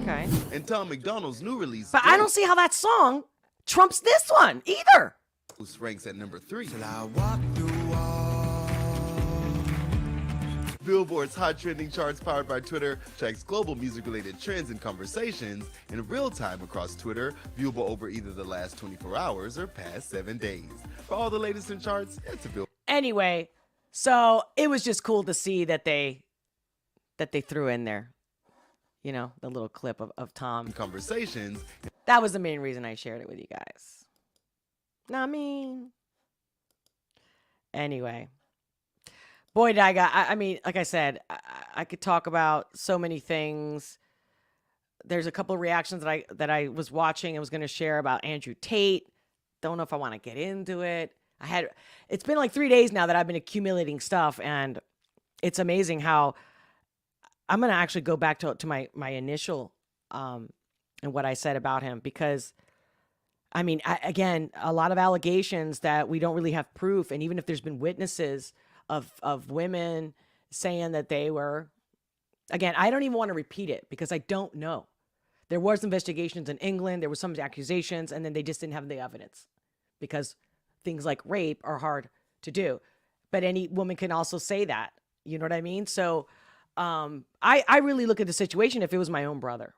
Okay. And Tom MacDonald's new release, But I don't see how that song trumps this one either. Ghost, ranks at number 3. Billboard's Hot Trending charts powered by Twitter tracks global music-related trends and conversations in real time across Twitter, viewable over either the last 24 hours or past 7 days. For all the latest in charts, it's a Billboard. Anyway, so it was just cool to see that they threw in there, you know, the little clip of Tom. Conversations. That was the main reason I shared it with you guys. Not me. Anyway. Boy, did I mean, like I said, I could talk about so many things. There's a couple of reactions that I was watching and was going to share about Andrew Tate. Don't know if I want to get into it. It's been like 3 days now that I've been accumulating stuff, and it's amazing how I'm going to actually go back to my initial and what I said about him, because I mean, again, a lot of allegations that we don't really have proof. And even if there's been witnesses of women saying that they were, again, I don't even want to repeat it because I don't know. There was investigations in England. There were some accusations, and then they just didn't have the evidence because things like rape are hard to do. But any woman can also say that. You know what I mean? So I really look at the situation if it was my own brother.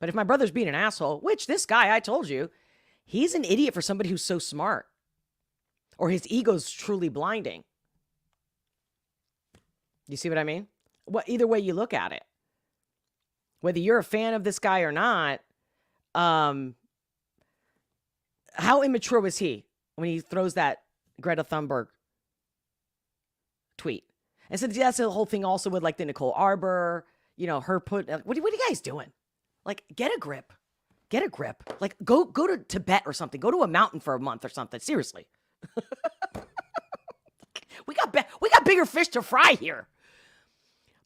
But if my brother's being an asshole, which this guy, I told you, he's an idiot for somebody who's so smart, or his ego's truly blinding. You see what I mean? Either way you look at it, whether you're a fan of this guy or not, how immature was he when he throws that Greta Thunberg tweet? And so that's the whole thing also with like the Nicole Arbor, you know, her what are you guys doing? Like, get a grip. Get a grip. Like, go to Tibet or something. Go to a mountain for a month or something. Seriously. We got bigger fish to fry here.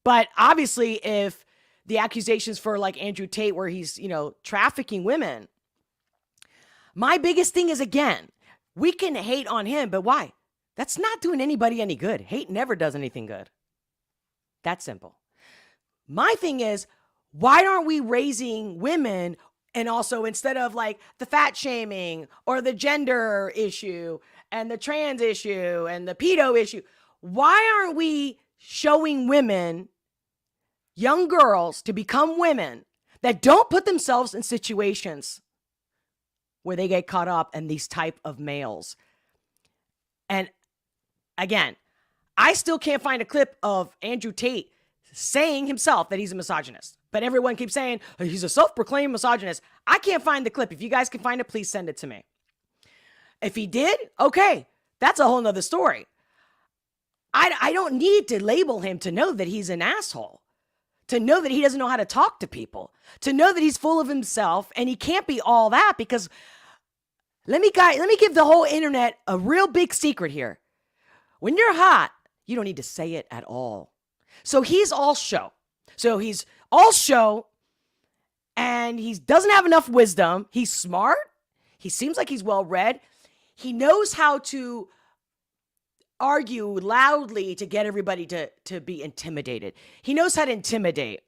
But obviously, if the accusations for like Andrew Tate, where he's, trafficking women, my biggest thing is, again, we can hate on him, but why? That's not doing anybody any good. Hate never does anything good. That's simple. My thing is, why aren't we raising women? And also, instead of like the fat shaming or the gender issue and the trans issue and the pedo issue, why aren't we showing women, young girls, to become women that don't put themselves in situations where they get caught up in these type of males? And again, I still can't find a clip of Andrew Tate saying himself that he's a misogynist. But everyone keeps saying he's a self-proclaimed misogynist. I can't find the clip. If you guys can find it, please send it to me. If he did, okay, that's a whole nother story. I don't need to label him to know that he's an asshole, to know that he doesn't know how to talk to people, to know that he's full of himself, and he can't be all that, because let me give the whole internet a real big secret here. When you're hot, you don't need to say it at all. So he's all show. And he doesn't have enough wisdom. He's smart. He seems like he's well-read. He knows how to argue loudly to get everybody to be intimidated. He knows how to intimidate.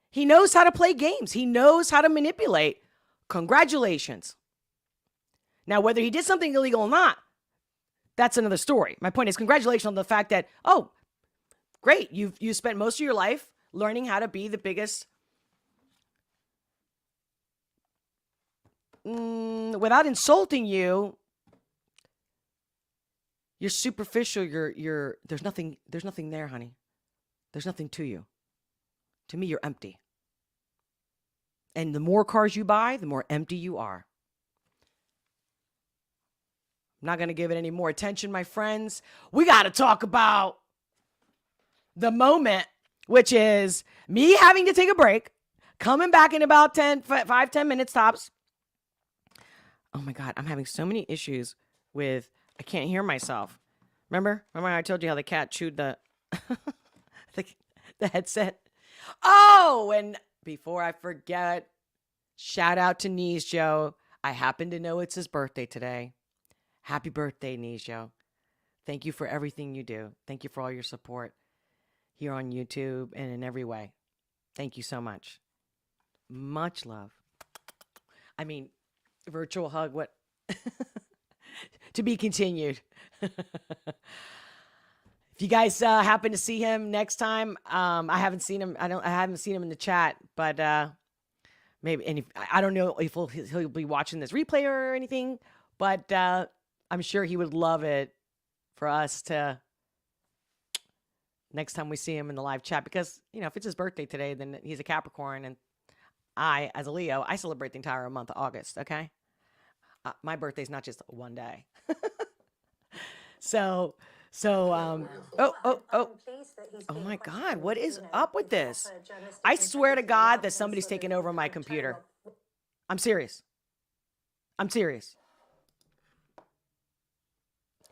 He knows how to play games. He knows how to manipulate. Congratulations. Now, whether he did something illegal or not, that's another story. My point is, congratulations on the fact that, oh, great, you spent most of your life learning how to be the biggest, without insulting you, you're superficial, there's nothing there, honey. There's nothing to you. To me, you're empty. And the more cars you buy, the more empty you are. I'm not going to give it any more attention, my friends. We got to talk about the moment, which is me having to take a break, coming back in about 10 minutes tops. Oh my God, I'm having so many issues with, I can't hear myself. Remember I told you how the cat chewed the headset? Oh, and before I forget, shout out to Knees Joe. I happen to know it's his birthday today. Happy birthday, Knees Joe. Thank you for everything you do. Thank you for all your support here on YouTube and in every way. Thank you so much. Much love. I mean, virtual hug, what? To be continued. If you guys happen to see him next time, I haven't seen him. I haven't seen him in the chat, but maybe. And I don't know if he'll be watching this replay or anything, but I'm sure he would love it for us to, next time we see him in the live chat, because, if it's his birthday today, then he's a Capricorn, and I, as a Leo, I celebrate the entire month of August, okay? My birthday's not just one day. Oh my God, what is up with this? I swear to God that somebody's taking over my computer. I'm serious.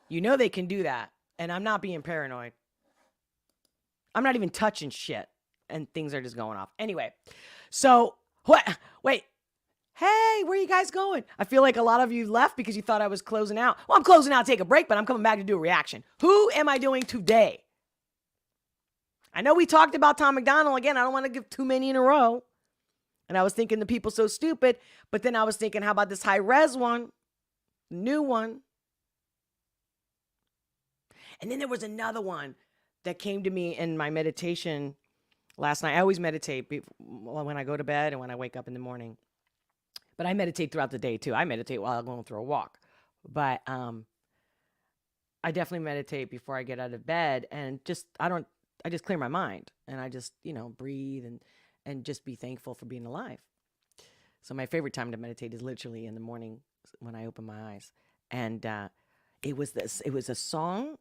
They can do that, and I'm not being paranoid. I'm not even touching shit, and things are just going off. Anyway, so what? Wait. Hey, where are you guys going? I feel like a lot of you left because you thought I was closing out. Well, I'm closing out to take a break, but I'm coming back to do a reaction. Who am I doing today? I know we talked about Tom MacDonald again. I don't want to give too many in a row. And I was thinking the people so stupid, but then I was thinking, how about this high res one? New one. And then there was another one that came to me in my meditation last night. I always meditate when I go to bed and when I wake up in the morning. But I meditate throughout the day too. I meditate while I'm going for a walk. But I definitely meditate before I get out of bed, and I just clear my mind, and I just, breathe and just be thankful for being alive. So my favorite time to meditate is literally in the morning when I open my eyes. And it was a song.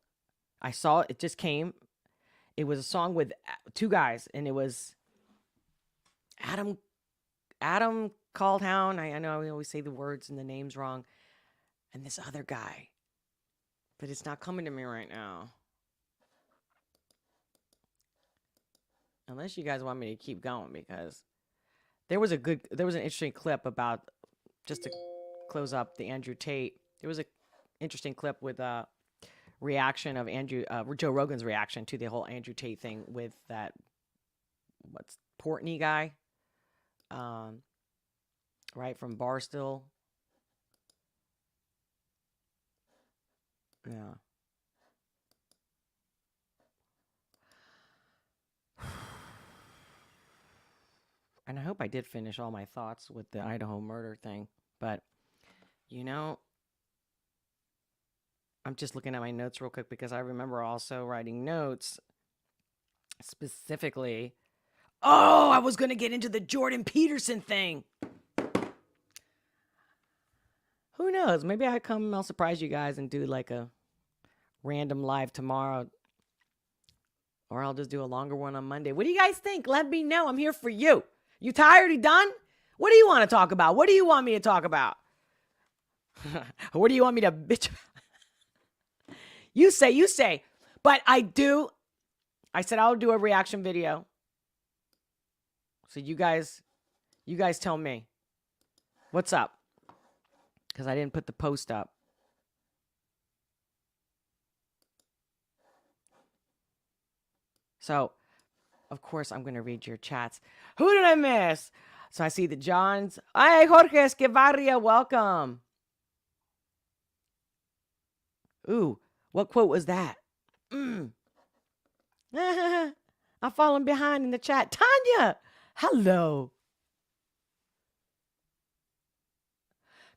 I saw it just came. It was a song with two guys, and it was Adam Caldhound. I know I always say the words and the names wrong. And this other guy. But it's not coming to me right now. Unless you guys want me to keep going, because there was an interesting clip about, just to close up the Andrew Tate. There was an interesting clip with reaction of Joe Rogan's reaction to the whole Andrew Tate thing with that, Portney guy, right, from Barstool. Yeah. And I hope I did finish all my thoughts with the Idaho murder thing. But, I'm just looking at my notes real quick because I remember also writing notes specifically. Oh, I was going to get into the Jordan Peterson thing. Who knows? Maybe I'll surprise you guys and do like a random live tomorrow. Or I'll just do a longer one on Monday. What do you guys think? Let me know. I'm here for you. You tired? You done? What do you want to talk about? What do you want me to talk about? What do you want me to bitch about? You say. But I said I'll do a reaction video. So you guys tell me. What's up? Because I didn't put the post up. So, of course, I'm going to read your chats. Who did I miss? So I see the Johns. Hey, Jorge Esquivaria, welcome. Ooh, what quote was that? I'm falling behind in the chat. Tanya, hello.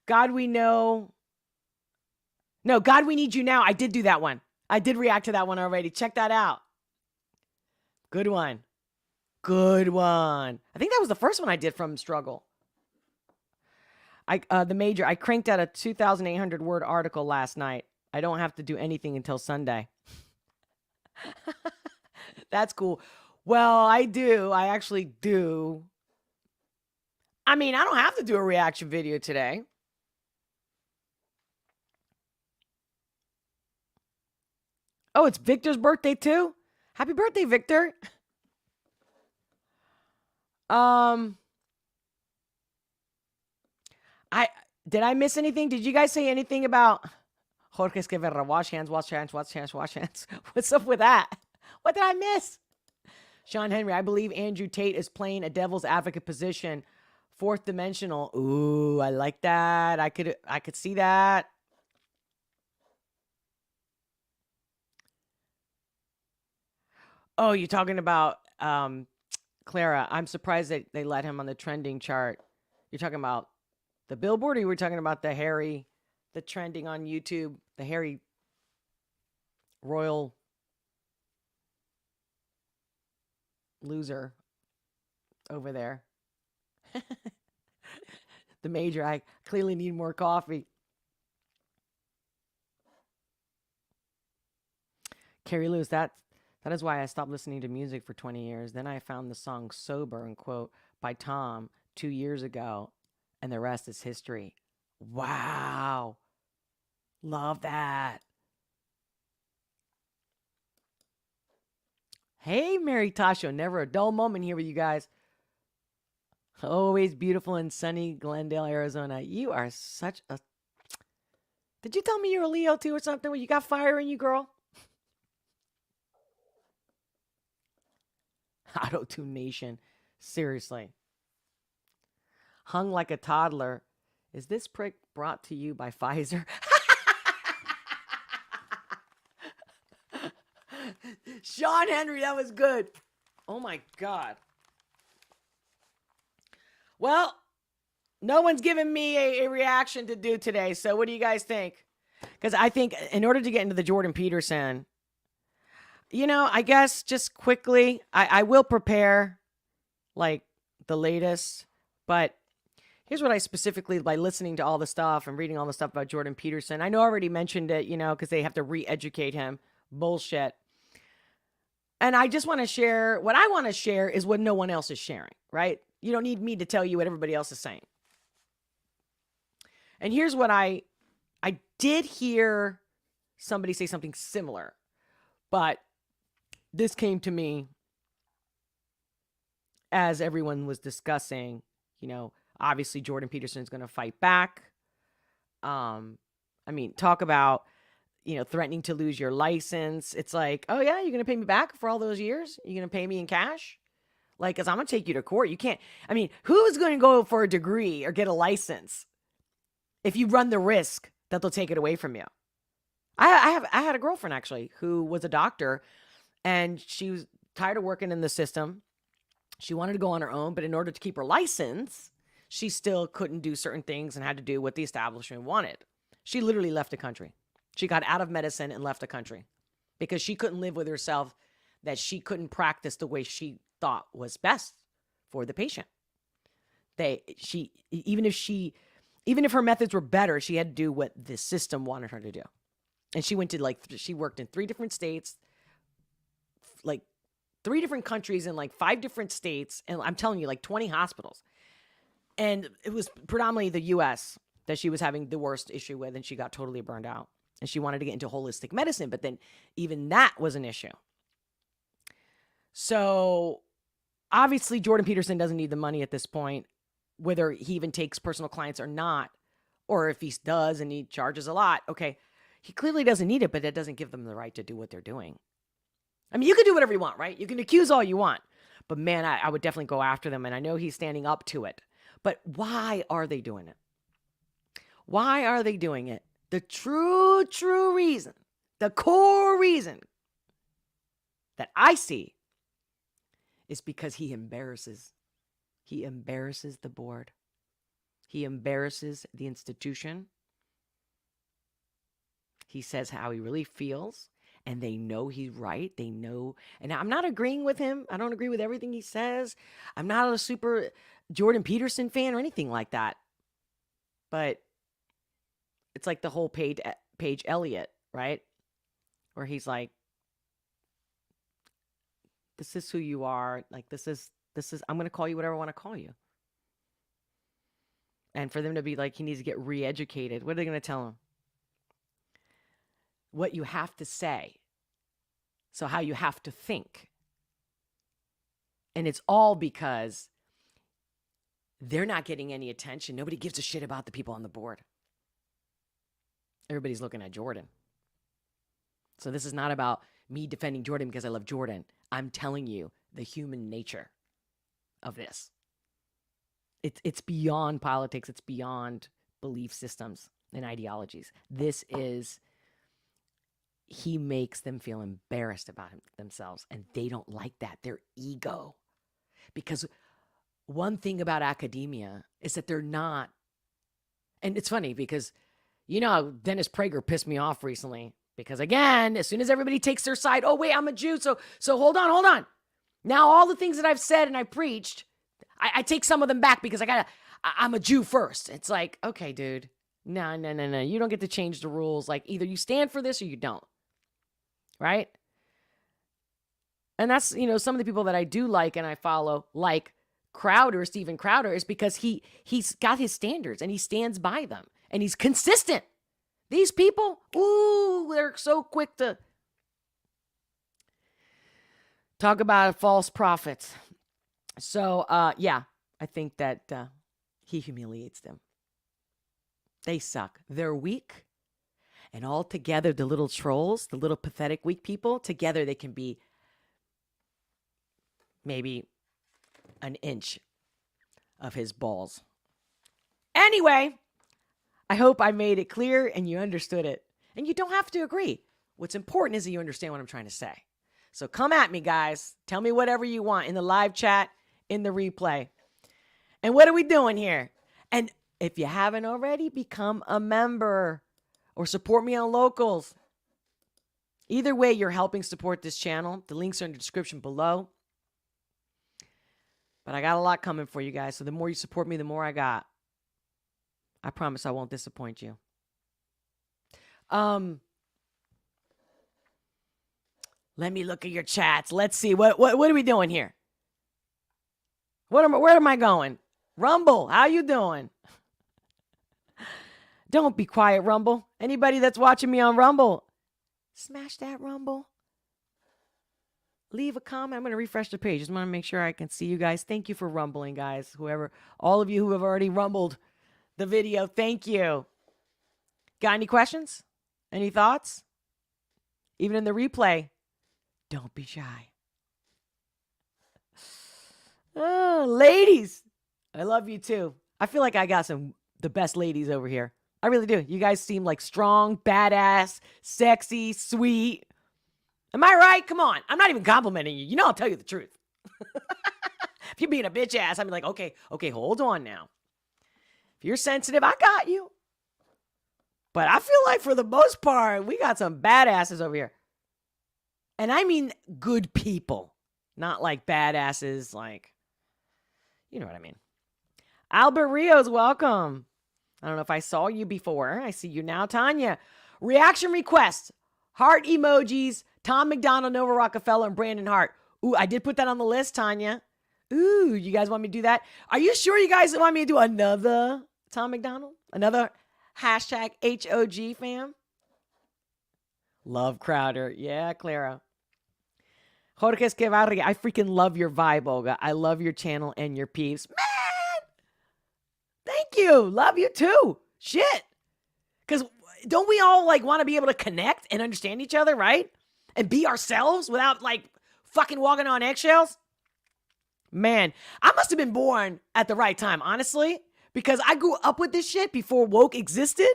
God, we know. No, God, we need you now. I did do that one. I did react to that one already. Check that out. Good one. Good one. I think that was the first one I did from Struggle. The Major, I cranked out a 2,800 word article last night. I don't have to do anything until Sunday. That's cool. Well, I do. I actually do. I mean, I don't have to do a reaction video today. Oh, it's Victor's birthday too? Happy birthday, Victor. Did I miss anything? Did you guys say anything about Jorge Esquivel? Wash hands, wash hands, wash hands, wash hands. What's up with that? What did I miss? Sean Henry, I believe Andrew Tate is playing a devil's advocate position. Fourth dimensional. Ooh, I like that. I could see that. Oh, you're talking about Clara. I'm surprised that they let him on the trending chart. You're talking about the Billboard, or you were talking about the trending on YouTube, the Harry Royal loser over there. The Major, I clearly need more coffee. Carrie Lewis, that is why I stopped listening to music for 20 years. Then I found the song Sober, unquote, by Tom 2 years ago, and the rest is history. Wow. Love that. Hey, Mary Tasho, never a dull moment here with you guys. Always beautiful and sunny Glendale, Arizona. You are such a... Did you tell me you're a Leo too or something? Well, you got fire in you, girl? Auto-Tune Nation. Seriously. Hung like a toddler. Is this prick brought to you by Pfizer? Sean Henry, that was good. Oh my God. Well, no one's given me a reaction to do today. So what do you guys think? Because I think in order to get into the Jordan Peterson, I guess just quickly, I will prepare like the latest, but here's what I specifically, by listening to all the stuff and reading all the stuff about Jordan Peterson, I know I already mentioned it, because they have to re-educate him. Bullshit. And I just want to share, what I want to share is what no one else is sharing, right? You don't need me to tell you what everybody else is saying. And here's what I did hear somebody say something similar, but this came to me as everyone was discussing, obviously Jordan Peterson's going to fight back. Talk about, threatening to lose your license. It's like, oh yeah, you're going to pay me back for all those years? You're going to pay me in cash? Like, cause I'm going to take you to court. You can't, who's going to go for a degree or get a license if you run the risk that they'll take it away from you? I had a girlfriend actually who was a doctor, and she was tired of working in the system. She wanted to go on her own, but in order to keep her license, she still couldn't do certain things and had to do what the establishment wanted. She literally left the country. She got out of medicine and left the country because she couldn't live with herself, that she couldn't practice the way she thought was best for the patient. Even if her methods were better, she had to do what the system wanted her to do. And she she worked in 3 different states, 3 different countries in 5 different states. And I'm telling you, 20 hospitals. And it was predominantly the US that she was having the worst issue with. And she got totally burned out. And she wanted to get into holistic medicine. But then even that was an issue. So obviously Jordan Peterson doesn't need the money at this point, whether he even takes personal clients or not, or if he does and he charges a lot. Okay, he clearly doesn't need it, but that doesn't give them the right to do what they're doing. You can do whatever you want, right? You can accuse all you want, but man, I would definitely go after them. And I know he's standing up to it, but why are they doing it? Why are they doing it? The true reason, the core reason that I see is because he embarrasses the board. He embarrasses the institution. He says how he really feels, and they know he's right. They know, and I'm not agreeing with him. I don't agree with everything he says. I'm not a super Jordan Peterson fan or anything like that. But it's like the whole Paige Elliott, right? Where he's like, this is who you are. This is, I'm going to call you whatever I want to call you. And for them to be like, he needs to get re-educated. What are they going to tell him? What you have to say. So how you have to think. And it's all because they're not getting any attention. Nobody gives a shit about the people on the board. Everybody's looking at Jordan. So this is not about me defending Jordan because I love Jordan. I'm telling you the human nature of this. It's beyond politics. It's beyond belief systems and ideologies. He makes them feel embarrassed about themselves, and they don't like that. Their ego. Because one thing about academia is that they're not, and it's funny because, Dennis Prager pissed me off recently because, again, as soon as everybody takes their side, oh, wait, I'm a Jew, so hold on. Now all the things that I've said and I preached, I take some of them back because I'm a Jew first. It's like, okay, dude, no. You don't get to change the rules. Either you stand for this or you don't. Right? And that's, some of the people that I do like and I follow, like Steven Crowder, is because he's got his standards and he stands by them and he's consistent. These people, they're so quick to talk about false prophets. So, I think that he humiliates them. They suck. They're weak. And all together, the little trolls, the little pathetic, weak people, together they can be maybe an inch of his balls. Anyway, I hope I made it clear and you understood it. And you don't have to agree. What's important is that you understand what I'm trying to say. So come at me, guys. Tell me whatever you want in the live chat, in the replay. And what are we doing here? And if you haven't already, become a member. Or support me on Locals. Either way, you're helping support this channel. The links are in the description below. But I got a lot coming for you guys. So the more you support me, the more I got. I promise I won't disappoint you. Let me look at your chats. Let's see. What are we doing here? Where am I going? Rumble, how you doing? Don't be quiet, Rumble. Anybody that's watching me on Rumble, smash that Rumble. Leave a comment. I'm going to refresh the page. Just want to make sure I can see you guys. Thank you for rumbling, guys. All of you who have already rumbled the video, thank you. Got any questions? Any thoughts? Even in the replay, don't be shy. Oh, ladies, I love you too. I feel like I got the best ladies over here. I really do. You guys seem like strong, badass, sexy, sweet. Am I right? Come on. I'm not even complimenting you. You know I'll tell you the truth. If you're being a bitch ass, I'm like, okay, hold on now. If you're sensitive, I got you. But I feel like for the most part, we got some badasses over here. And I mean good people. Not like badasses, like, you know what I mean. Albert Rios, welcome. I don't know if I saw you before. I see you now, Tanya. Reaction requests. Heart emojis. Tom MacDonald, Nova Rockefeller, and Brandon Hart. Ooh, I did put that on the list, Tanya. Ooh, you guys want me to do that? Are you sure you guys want me to do another Tom MacDonald? Another hashtag HOG fam? Love Crowder. Yeah, Clara. Jorge Esquivarri, I freaking love your vibe, Olga. I love your channel and your peeps. Man! Thank you. Love you too. Shit. Because don't we all like want to be able to connect and understand each other, right? And be ourselves without like fucking walking on eggshells? Man, I must have been born at the right time, honestly, because I grew up with this shit before woke existed.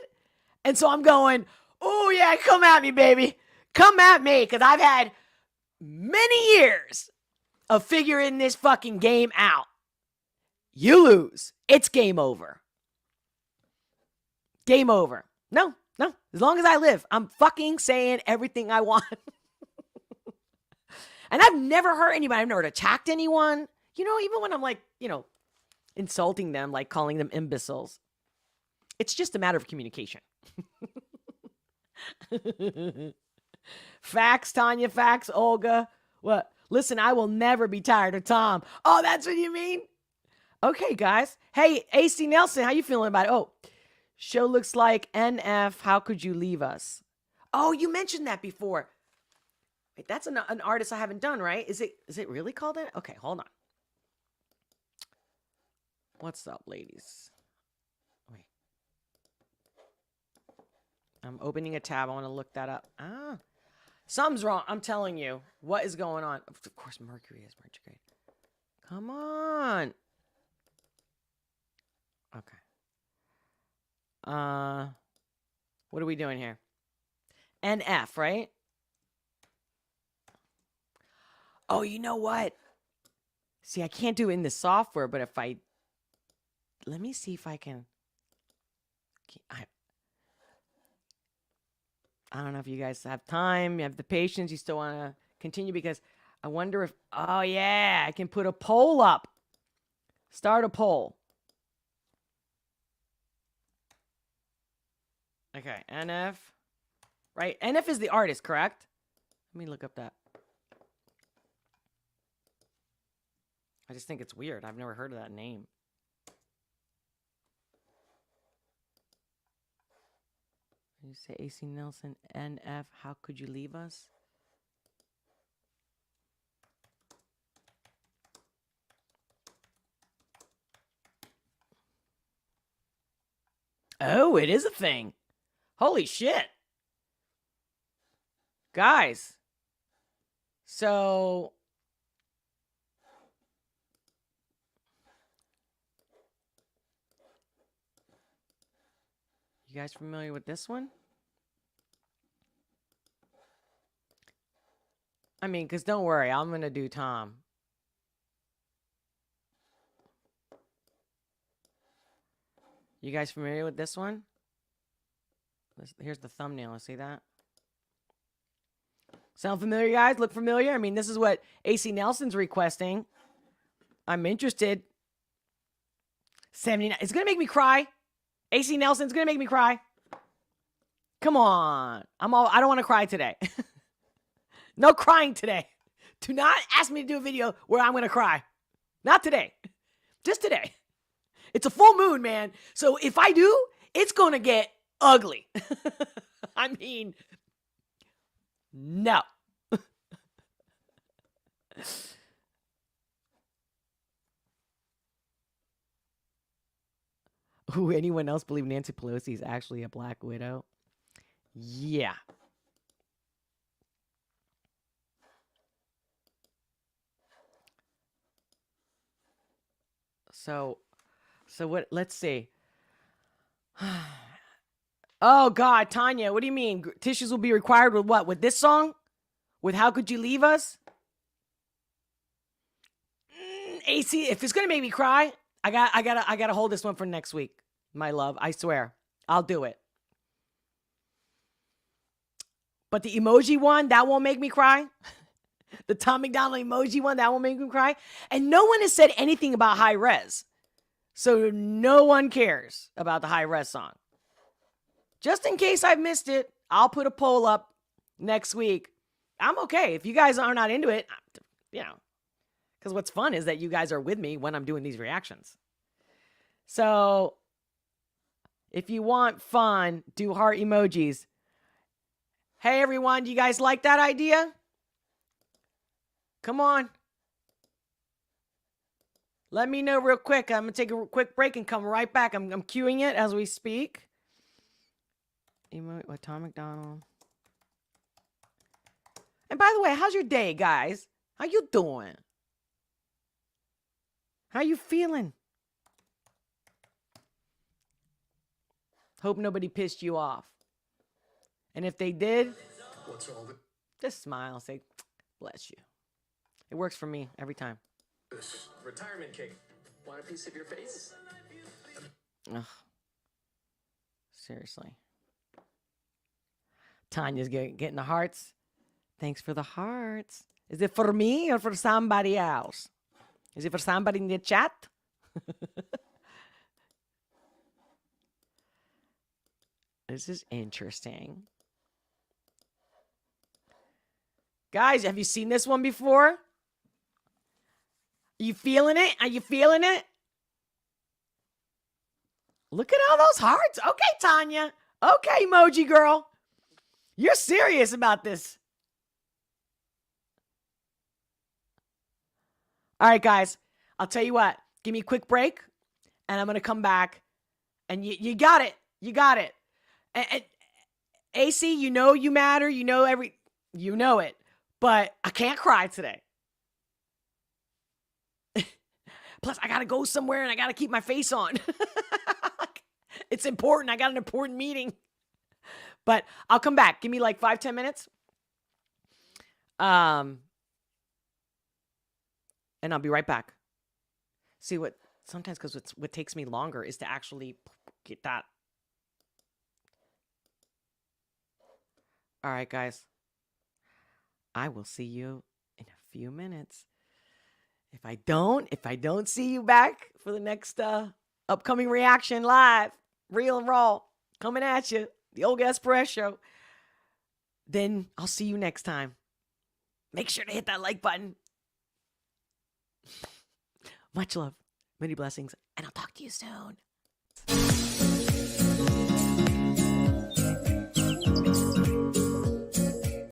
And so I'm going, oh yeah, come at me, baby. Come at me, because I've had many years of figuring this fucking game out. You lose. It's game over. Game over. No. As long as I live, I'm fucking saying everything I want. And I've never hurt anybody. I've never attacked anyone. You know, even when I'm like, insulting them, like calling them imbeciles. It's just a matter of communication. Facts, Tanya. Facts, Olga. What? Listen, I will never be tired of Tom. Oh, that's what you mean? Okay, guys. Hey, AC Nelson, how you feeling about it? Oh, show looks like NF. How could you leave us? Oh, you mentioned that before. Wait, that's an artist I haven't done, right? Is it really called that? Okay, hold on. What's up, ladies? Wait. I'm opening a tab. I want to look that up. Something's wrong. I'm telling you. What is going on? Of course, Mercury is retrograde. Come on. Okay. What are we doing here? NF, right? Oh, you know what? See, I can't do it in the software, but if I... Let me see if I can... I don't know if you guys have time, you have the patience, you still want to continue, because I wonder if... Oh, yeah, I can put a poll up. Start a poll. Okay, NF. Right, NF is the artist, correct? Let me look up that. I just think it's weird. I've never heard of that name. You say AC Nelson, NF, how could you leave us? Oh, it is a thing. Holy shit. Guys. So... You guys familiar with this one? I mean, because don't worry, I'm going to do Tom. You guys familiar with this one? Here's the thumbnail. See that? Sound familiar, guys? Look familiar? I mean, this is what AC Nelson's requesting. I'm interested. 79. It's going to make me cry. AC Nelson's going to make me cry. Come on. I don't want to cry today. No crying today. Do not ask me to do a video where I'm going to cry. Not today. Just today. It's a full moon, man. So if I do, it's going to get ugly. I mean, no. Ooh, anyone else believe Nancy Pelosi is actually a black widow? Yeah. So what? Let's see. Oh God, Tanya, what do you mean? Tissues will be required with what? With this song? With How Could You Leave Us? AC, if it's gonna make me cry, I gotta hold this one for next week, my love. I swear, I'll do it. But the emoji one, that won't make me cry. The Tom MacDonald emoji one, that won't make me cry. And no one has said anything about high res, so no one cares about the high res song. Just in case I missed it, I'll put a poll up next week. I'm okay if you guys are not into it, you know. Because what's fun is that you guys are with me when I'm doing these reactions. So if you want fun, do heart emojis. Hey, everyone, do you guys like that idea? Come on. Let me know real quick. I'm going to take a quick break and come right back. I'm queuing it as we speak. Emote with Tom MacDonald. And by the way, how's your day, guys? How you doing? How you feeling? Hope nobody pissed you off. And if they did, just smile, say, bless you. It works for me every time. Retirement cake. Want a piece of your face? Ugh. Seriously. Tanya's getting the hearts. Thanks for the hearts. Is it for me or for somebody else? Is it for somebody in the chat? This is interesting. Guys, have you seen this one before? Are you feeling it? Are you feeling it? Look at all those hearts. Okay, Tanya. Okay, emoji girl. You're serious about this. All right, guys. I'll tell you what. Give me a quick break, and I'm going to come back. And you got it. You got it. And AC, you know you matter. You know it. But I can't cry today. Plus, I got to go somewhere, and I got to keep my face on. It's important. I got an important meeting. But I'll come back. Give me like 5-10 minutes. And I'll be right back. See sometimes because what takes me longer is to actually get that. All right, guys. I will see you in a few minutes. If I don't see you back for the next upcoming reaction live, real and raw, coming at you, the Olga S show, then I'll see you next time. Make sure to hit that like button. Much love, many blessings, and I'll talk to you soon.